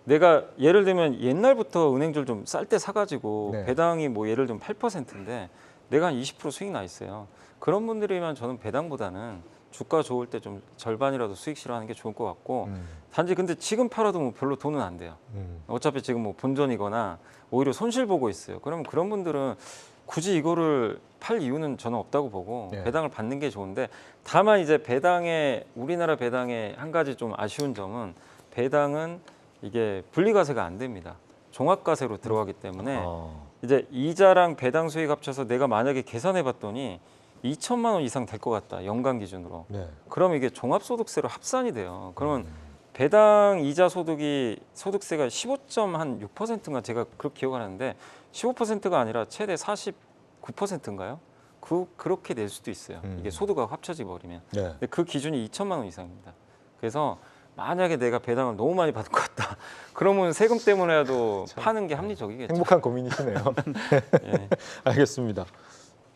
내가 예를 들면 옛날부터 은행주를 좀 쌀 때 사가지고 네. 배당이 뭐 예를 들면 8%인데 내가 한 20% 수익 나 있어요. 그런 분들이면 저는 배당보다는 주가 좋을 때 좀 절반이라도 수익 실현하는 게 좋을 것 같고, 단지 근데 지금 팔아도 뭐 별로 돈은 안 돼요. 어차피 지금 뭐 본전이거나 오히려 손실 보고 있어요. 그러면 그런 분들은 굳이 이거를 팔 이유는 저는 없다고 보고 네. 배당을 받는 게 좋은데, 다만 이제 배당에, 우리나라 배당의 한 가지 좀 아쉬운 점은 배당은 이게 분리과세가 안 됩니다. 종합과세로 들어가기 때문에 이제 이자랑 배당 수익 합쳐서 내가 만약에 계산해 봤더니 2천만 원 이상 될 것 같다, 연간 기준으로. 네. 그럼 이게 종합소득세로 합산이 돼요. 그러면 배당 이자 소득이 소득세가 15.6%인가 제가 그렇게 기억하는데 15%가 아니라 최대 49%인가요? 그렇게 낼 수도 있어요. 이게 소득하고 합쳐져 버리면. 네. 근데 그 기준이 2천만 원 이상입니다. 그래서 만약에 내가 배당을 너무 많이 받을 것 같다, 그러면 세금 때문에라도 파는 게 합리적이겠죠. 행복한 고민이시네요. 예. 알겠습니다.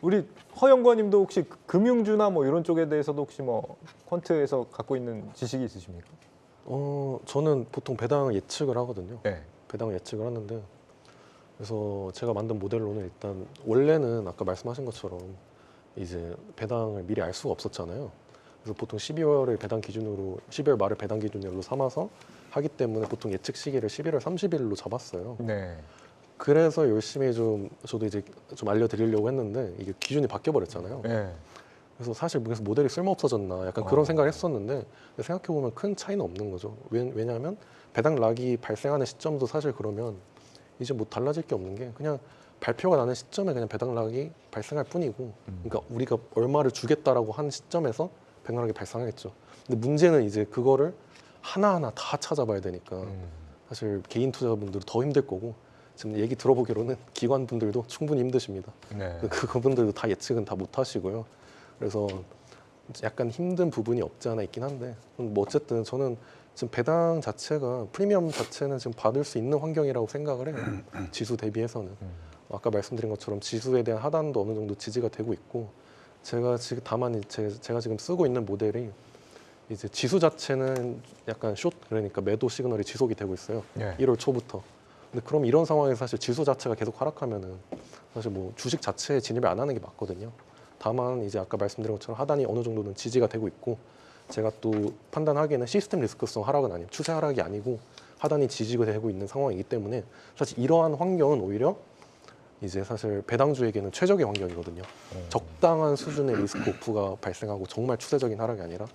우리 허영관님도 혹시 금융주나 뭐 이런 쪽에 대해서도 혹시 뭐 퀀트에서 갖고 있는 지식이 있으십니까? 저는 보통 배당 예측을 하거든요. 네. 배당 예측을 하는데, 그래서 제가 만든 모델로는 일단 원래는 아까 말씀하신 것처럼 이제 배당을 미리 알 수가 없었잖아요. 그래서 보통 12월을 배당 기준으로, 12월 말을 배당 기준으로 삼아서 하기 때문에 보통 예측 시기를 11월 30일로 잡았어요. 네. 그래서 열심히 좀 저도 이제 좀 알려드리려고 했는데 이게 기준이 바뀌어 버렸잖아요. 네. 그래서 사실 그래서 모델이 쓸모 없어졌나 약간 그런 생각을 했었는데, 생각해 보면 큰 차이는 없는 거죠. 왜냐하면 배당 락이 발생하는 시점도 사실 그러면 이제 뭐 달라질 게 없는 게, 그냥 발표가 나는 시점에 그냥 배당 락이 발생할 뿐이고, 그러니까 우리가 얼마를 주겠다라고 한 시점에서 배당 락이 발생하겠죠. 근데 문제는 이제 그거를 하나하나 다 찾아봐야 되니까 사실 개인 투자자분들은 더 힘들 거고, 지금 얘기 들어보기로는 기관분들도 충분히 힘드십니다. 네. 그분들도 다 예측은 다 못 하시고요. 그래서 약간 힘든 부분이 없지 않아 있긴 한데, 뭐 어쨌든 저는 지금 배당 자체가, 프리미엄 자체는 지금 받을 수 있는 환경이라고 생각을 해요. 지수 대비해서는. 아까 말씀드린 것처럼 지수에 대한 하단도 어느 정도 지지가 되고 있고, 제가 지금 다만 제가 지금 쓰고 있는 모델이 이제 지수 자체는 약간 숏, 그러니까 매도 시그널이 지속이 되고 있어요. 네. 1월 초부터. 근데 그럼 이런 상황에서 사실 지수 자체가 계속 하락하면은 사실 뭐 주식 자체에 진입을 안 하는 게 맞거든요. 다만 이제 아까 말씀드린 것처럼 하단이 어느 정도는 지지가 되고 있고, 제가 또 판단하기에는 시스템 리스크성 하락은 아니고 추세 하락이 아니고 하단이 지지가 되고 있는 상황이기 때문에, 사실 이러한 환경은 오히려 이제 사실 배당주에게는 최적의 환경이거든요. 적당한 수준의 리스크 오프가 발생하고 정말 추세적인 하락이 아니라,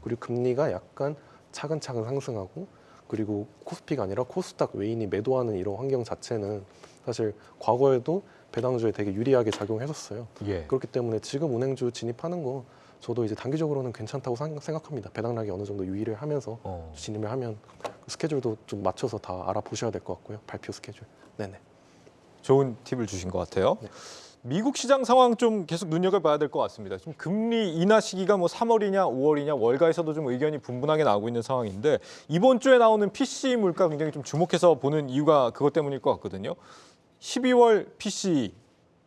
그리고 금리가 약간 차근차근 상승하고, 그리고 코스피가 아니라 코스닥 외인이 매도하는 이런 환경 자체는 사실 과거에도 배당주에 되게 유리하게 작용했었어요. 예. 그렇기 때문에 지금 은행주 진입하는 거 저도 이제 단기적으로는 괜찮다고 생각합니다. 배당락이 어느 정도 유의를 하면서 진입을 하면 스케줄도 좀 맞춰서 다 알아보셔야 될 것 같고요. 발표 스케줄. 네네. 좋은 팁을 주신 것 같아요. 네. 미국 시장 상황 좀 계속 눈여겨봐야 될 것 같습니다. 지금 금리 인하 시기가 뭐 3월이냐 5월이냐 월가에서도 좀 의견이 분분하게 나오고 있는 상황인데, 이번 주에 나오는 PC 물가 굉장히 좀 주목해서 보는 이유가 그것 때문일 것 같거든요. 12월 PC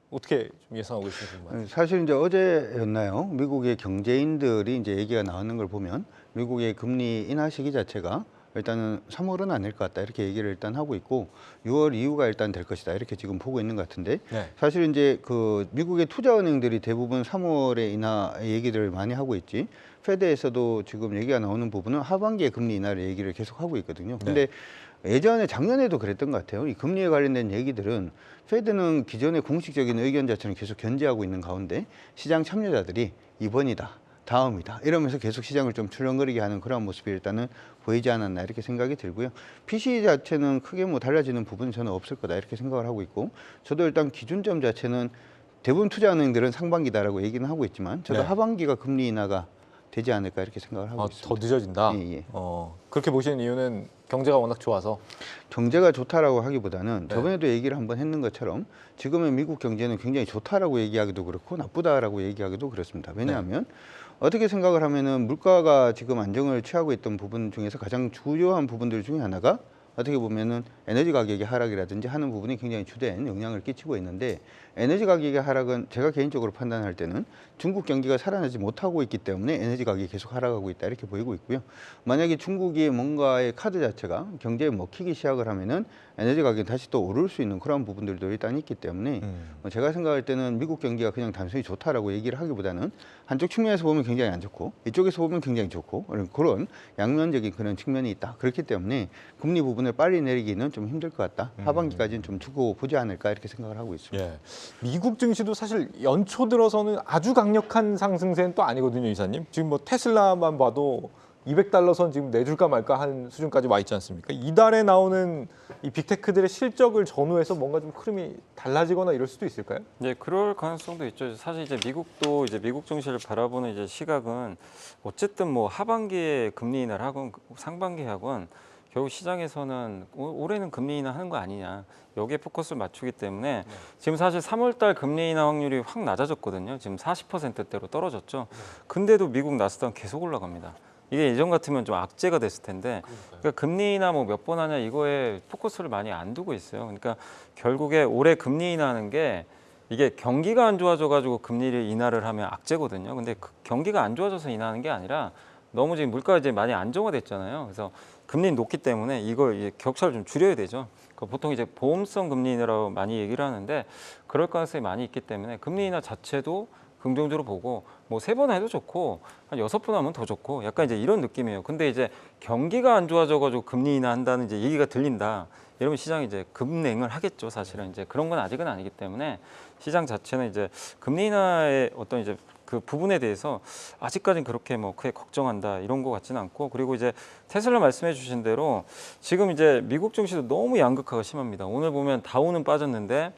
어떻게 좀 예상하고 계신가요? 사실 이제 어제였나요? 미국의 경제인들이 이제 얘기가 나오는 걸 보면 미국의 금리 인하 시기 자체가 일단은 3월은 아닐 것 같다, 이렇게 얘기를 일단 하고 있고, 6월 이후가 일단 될 것이다, 이렇게 지금 보고 있는 것 같은데, 네. 사실 이제 그 미국의 투자은행들이 대부분 3월에 인하 얘기들을 많이 하고 있지, 페드에서도 지금 얘기가 나오는 부분은 하반기에 금리 인하를 얘기를 계속 하고 있거든요. 근데 예전에 작년에도 그랬던 것 같아요. 이 금리에 관련된 얘기들은 페드는 기존의 공식적인 의견 자체는 계속 견제하고 있는 가운데 시장 참여자들이 이번이다, 다음이다 이러면서 계속 시장을 좀 출렁거리게 하는 그런 모습이 일단은 보이지 않았나, 이렇게 생각이 들고요. PC 자체는 크게 뭐 달라지는 부분은 저는 없을 거다, 이렇게 생각을 하고 있고, 저도 일단 기준점 자체는 대부분 투자은행들은 상반기다라고 얘기는 하고 있지만 저도 네. 하반기가 금리 인하가 되지 않을까 이렇게 생각을 하고 더 있습니다. 늦어진다. 예, 예. 그렇게 보시는 이유는 경제가 워낙 좋아서. 경제가 좋다라고 하기보다는 네. 저번에도 얘기를 한번 했는 것처럼 지금의 미국 경제는 굉장히 좋다라고 얘기하기도 그렇고 나쁘다라고 얘기하기도 그렇습니다. 왜냐하면 어떻게 생각을 하면은 물가가 지금 안정을 취하고 있던 부분 중에서 가장 주요한 부분들 중에 하나가 어떻게 보면은 에너지 가격의 하락이라든지 하는 부분이 굉장히 주된 영향을 끼치고 있는데 에너지 가격의 하락은 제가 개인적으로 판단할 때는 중국 경기가 살아나지 못하고 있기 때문에 에너지 가격이 계속 하락하고 있다 이렇게 보이고 있고요. 만약에 중국이 뭔가의 카드 자체가 경제에 먹히기 시작을 하면은 에너지 가격이 다시 또 오를 수 있는 그런 부분들도 일단 있기 때문에 제가 생각할 때는 미국 경기가 그냥 단순히 좋다라고 얘기를 하기보다는 한쪽 측면에서 보면 굉장히 안 좋고 이쪽에서 보면 굉장히 좋고 그런 양면적인 그런 측면이 있다. 그렇기 때문에 금리 부분을 빨리 내리기는 좀 힘들 것 같다. 하반기까지는 좀 두고 보지 않을까 이렇게 생각을 하고 있습니다. 예. 미국 증시도 사실 연초 들어서는 아주 강력한 상승세는 또 아니거든요, 이사님. 지금 뭐 테슬라만 봐도 $200 선 지금 내줄까 말까 한 수준까지 와 있지 않습니까? 이달에 나오는 이 빅테크들의 실적을 전후해서 뭔가 좀 흐름이 달라지거나 이럴 수도 있을까요? 네, 그럴 가능성도 있죠. 사실 이제 미국도 이제 미국 증시를 바라보는 이제 시각은 어쨌든 뭐 하반기에 금리 인하를 하건 상반기에 하건 결국 시장에서는 올해는 금리 인하 하는 거 아니냐 여기에 포커스를 맞추기 때문에 지금 사실 3월달 금리 인하 확률이 확 낮아졌거든요. 지금 40%대로 떨어졌죠. 근데도 미국 나스닥은 계속 올라갑니다. 이게 예전 같으면 좀 악재가 됐을 텐데 그러니까 금리 인하 뭐 몇 번 하냐 이거에 포커스를 많이 안 두고 있어요. 그러니까 결국에 올해 금리 인하하는 게 이게 경기가 안 좋아져 가지고 금리를 인하를 하면 악재거든요. 근데 경기가 안 좋아져서 인하하는 게 아니라 너무 지금 물가가 이제 많이 안정화됐잖아요. 그래서 금리는 높기 때문에 이걸 이제 격차를 좀 줄여야 되죠. 보통 이제 보험성 금리 인하라고 많이 얘기를 하는데 그럴 가능성이 많이 있기 때문에 금리 인하 자체도 긍정적으로 보고 뭐 3번 해도 좋고 한 6번 하면 더 좋고 약간 이제 이런 느낌이에요. 근데 이제 경기가 안 좋아져 가지고 금리 인하한다는 이제 얘기가 들린다. 이러면 시장이 이제 급냉을 하겠죠. 사실은 이제 그런 건 아직은 아니기 때문에 시장 자체는 이제 금리 인하의 어떤 이제 그 부분에 대해서 아직까지는 그렇게 뭐 크게 걱정한다 이런 것 같지는 않고 그리고 이제 테슬라 말씀해 주신 대로 지금 이제 미국 증시도 너무 양극화가 심합니다. 오늘 보면 다우는 빠졌는데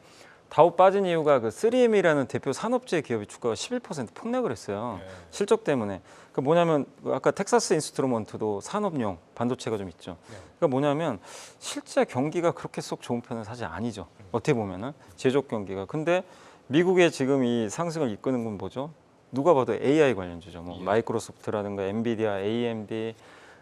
다우 빠진 이유가 그 3M이라는 대표 산업재 기업의 주가가 11% 폭락을 했어요. 실적 때문에. 그 뭐냐면 아까 텍사스 인스트루먼트도 산업용 반도체가 좀 있죠. 그러니까 뭐냐면 실제 경기가 그렇게 쏙 좋은 편은 사실 아니죠. 어떻게 보면은 제조업 경기가. 근데 미국의 지금 이 상승을 이끄는 건 뭐죠? 누가 봐도 AI 관련주죠. 뭐 마이크로소프트라든가 엔비디아, AMD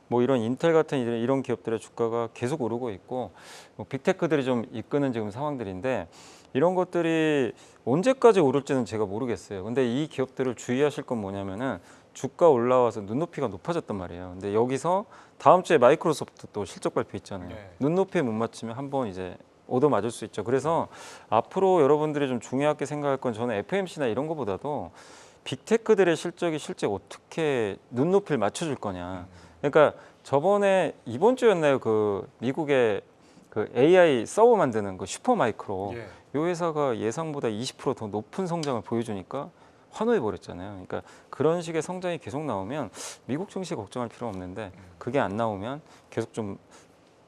뭐 이런 인텔 같은 이런 기업들의 주가가 계속 오르고 있고 뭐 빅테크들이 좀 이끄는 지금 상황들인데 이런 것들이 언제까지 오를지는 제가 모르겠어요. 근데 이 기업들을 주의하실 건 뭐냐면은 주가 올라와서 눈높이가 높아졌단 말이에요. 근데 여기서 다음 주에 마이크로소프트 또 실적 발표 있잖아요. 눈높이에 못 맞추면 한번 이제 얻어 맞을 수 있죠. 그래서 앞으로 여러분들이 좀 중요하게 생각할 건 저는 FMC나 이런 거보다도 빅테크들의 실적이 실제 어떻게 눈높이를 맞춰줄 거냐. 그러니까 저번에 이번 주였나요? 그 미국의 그 AI 서버 만드는 그 슈퍼마이크로 이 회사가 예상보다 20%더 높은 성장을 보여주니까 환호해 버렸잖아요. 그러니까 그런 식의 성장이 계속 나오면 미국 증시 걱정할 필요 없는데 그게 안 나오면 계속 좀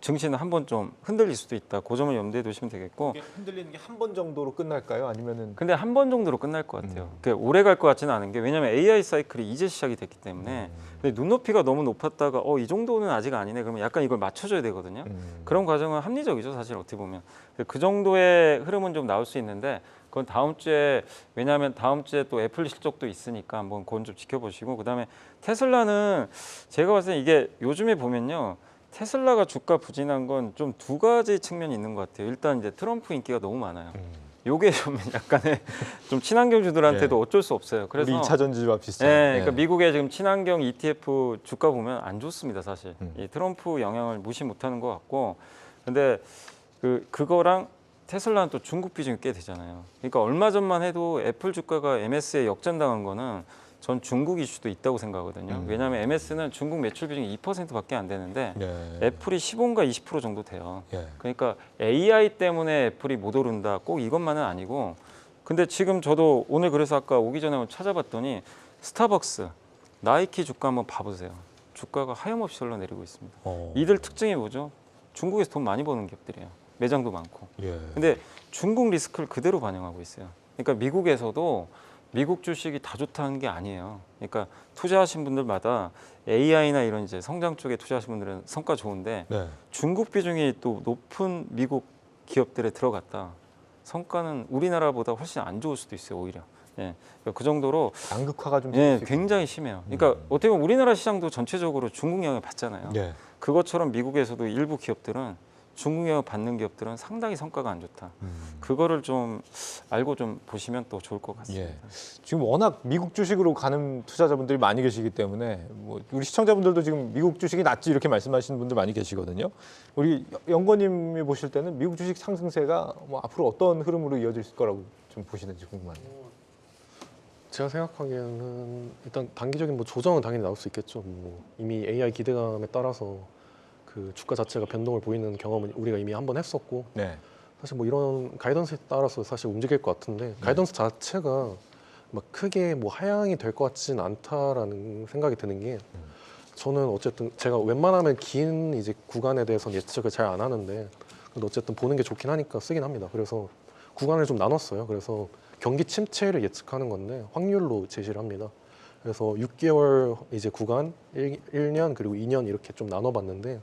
증시는 한번 좀 흔들릴 수도 있다. 그 점을 염두에 두시면 되겠고. 이게 흔들리는 게 한 번 정도로 끝날까요? 아니면은 근데 한 번 정도로 끝날 것 같아요. 오래 갈 것 같지는 않은 게 왜냐하면 AI 사이클이 이제 시작이 됐기 때문에 근데 눈높이가 너무 높았다가 이 정도는 아직 아니네. 그러면 약간 이걸 맞춰줘야 되거든요. 그런 과정은 합리적이죠. 사실 어떻게 보면 그 정도의 흐름은 좀 나올 수 있는데 그건 다음 주에 왜냐하면 다음 주에 또 애플 실적도 있으니까 한번 그건 좀 지켜보시고 그다음에 테슬라는 제가 봤을 때 이게 요즘에 보면요. 테슬라가 주가 부진한 건 좀 두 가지 측면이 있는 것 같아요. 일단 이제 트럼프 인기가 너무 많아요. 요게 좀 약간의 좀 친환경주들한테도 어쩔 수 없어요. 그래서 우리 2차 전지와 비슷한. 네, 그러니까 미국의 지금 친환경 ETF 주가 보면 안 좋습니다, 사실. 이 트럼프 영향을 무시 못하는 것 같고, 근데 그거랑 테슬라는 또 중국 비중이 꽤 되잖아요. 그러니까 얼마 전만 해도 애플 주가가 MS에 역전당한 거는 전 중국 이슈도 있다고 생각하거든요. 왜냐하면 MS는 중국 매출 비중이 2%밖에 안 되는데 애플이 15인가 20% 정도 돼요. 그러니까 AI 때문에 애플이 못 오른다 꼭 이것만은 아니고 근데 지금 저도 오늘 그래서 아까 오기 전에 한번 찾아봤더니 스타벅스, 나이키 주가 한번 봐보세요. 주가가 하염없이 흘러내리고 있습니다. 이들 특징이 뭐죠? 중국에서 돈 많이 버는 기업들이에요. 매장도 많고. 근데 중국 리스크를 그대로 반영하고 있어요. 그러니까 미국에서도 미국 주식이 다 좋다는 게 아니에요. 그러니까 투자하신 분들마다 AI나 이런 이제 성장 쪽에 투자하신 분들은 성과 좋은데 네. 중국 비중이 또 높은 미국 기업들에 들어갔다. 성과는 우리나라보다 훨씬 안 좋을 수도 있어요, 오히려. 예, 그러니까 그 정도로 양극화가 좀 예, 생길 수 굉장히 심해요. 그러니까 어떻게 보면 우리나라 시장도 전체적으로 중국 영향을 받잖아요. 있- 네. 그것처럼 미국에서도 일부 기업들은 중국 영향을 받는 기업들은 상당히 성과가 안 좋다. 그거를 좀 알고 좀 보시면 또 좋을 것 같습니다. 예. 지금 워낙 미국 주식으로 가는 투자자분들이 많이 계시기 때문에 뭐 우리 시청자분들도 지금 미국 주식이 낫지 이렇게 말씀하시는 분들 많이 계시거든요. 우리 연구원님이 보실 때는 미국 주식 상승세가 뭐 앞으로 어떤 흐름으로 이어질 거라고 좀 보시는지 궁금하네요. 제가 생각하기에는 일단 단기적인 뭐 조정은 당연히 나올 수 있겠죠. 뭐 이미 AI 기대감에 따라서 그 주가 자체가 변동을 보이는 경험은 우리가 이미 한번 했었고, 네. 사실 뭐 이런 가이던스에 따라서 사실 움직일 것 같은데 가이던스 자체가 막 크게 뭐 하향이 될 것 같진 않다라는 생각이 드는 게, 저는 어쨌든 제가 웬만하면 긴 이제 구간에 대해서는 예측을 잘 안 하는데 근데 어쨌든 보는 게 좋긴 하니까 쓰긴 합니다. 그래서 구간을 좀 나눴어요. 그래서 경기 침체를 예측하는 건데 확률로 제시를 합니다. 그래서 6개월 이제 구간, 1년 그리고 2년 이렇게 좀 나눠봤는데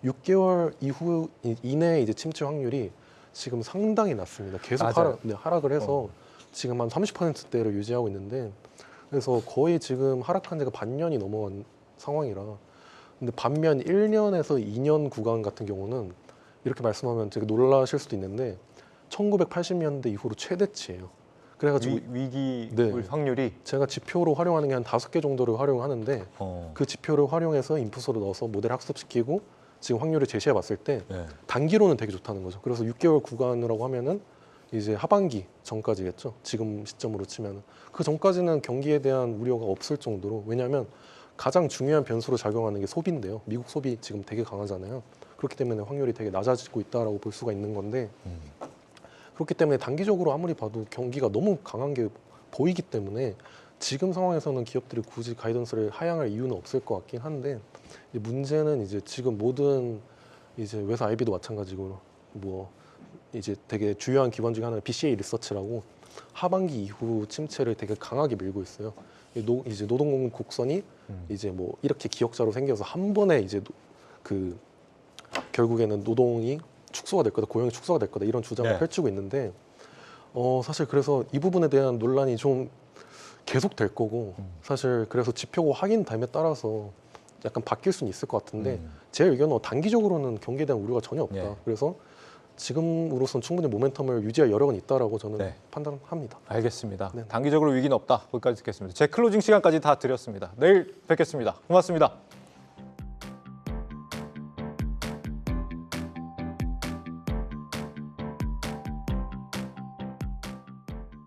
6개월 이후 이내 이제 침체 확률이 지금 상당히 낮습니다. 계속 맞아요. 하락을 해서 지금 한 30%대를 유지하고 있는데, 그래서 거의 지금 하락한 지가 반년이 넘어간 상황이라. 근데 반면 1년에서 2년 구간 같은 경우는 이렇게 말씀하면 되게 놀라실 수도 있는데 1980년대 이후로 최대치예요. 그래가지고 위기 네. 올 확률이 제가 지표로 활용하는 게 한 5개 정도를 활용하는데 그 지표를 활용해서 인풋으로 넣어서 모델 학습시키고 지금 확률을 제시해 봤을 때 네. 단기로는 되게 좋다는 거죠. 그래서 6개월 구간이라고 하면은 이제 하반기 전까지겠죠. 지금 시점으로 치면은 그 전까지는 경기에 대한 우려가 없을 정도로, 왜냐하면 가장 중요한 변수로 작용하는 게 소비인데요. 미국 소비 지금 되게 강하잖아요. 그렇기 때문에 확률이 되게 낮아지고 있다라고 볼 수가 있는 건데, 그렇기 때문에 단기적으로 아무리 봐도 경기가 너무 강한 게 보이기 때문에 지금 상황에서는 기업들이 굳이 가이던스를 하향할 이유는 없을 것 같긴 한데, 이제 문제는 이제 지금 모든 이제 회사 IB도 마찬가지고 뭐 이제 되게 주요한 기관 중에 하나는 BCA 리서치라고 하반기 이후 침체를 되게 강하게 밀고 있어요. 이제 노동공급 곡선이 이제 뭐 이렇게 기역자로 생겨서 한 번에 이제 그 결국에는 노동이 축소가 될 거다, 고용이 축소가 될 거다 이런 주장을 네. 펼치고 있는데, 사실 그래서 이 부분에 대한 논란이 좀 계속 될 거고, 사실 그래서 지표고 확인됨에 따라서 약간 바뀔 수는 있을 것 같은데 제 의견은 단기적으로는 경기에 대한 우려가 전혀 없다. 네. 그래서 지금으로선 충분히 모멘텀을 유지할 여력은 있다라고 저는 네. 판단합니다. 알겠습니다. 네. 단기적으로 위기는 없다. 거기까지 듣겠습니다. 제 클로징 시간까지 다 드렸습니다. 내일 뵙겠습니다. 고맙습니다.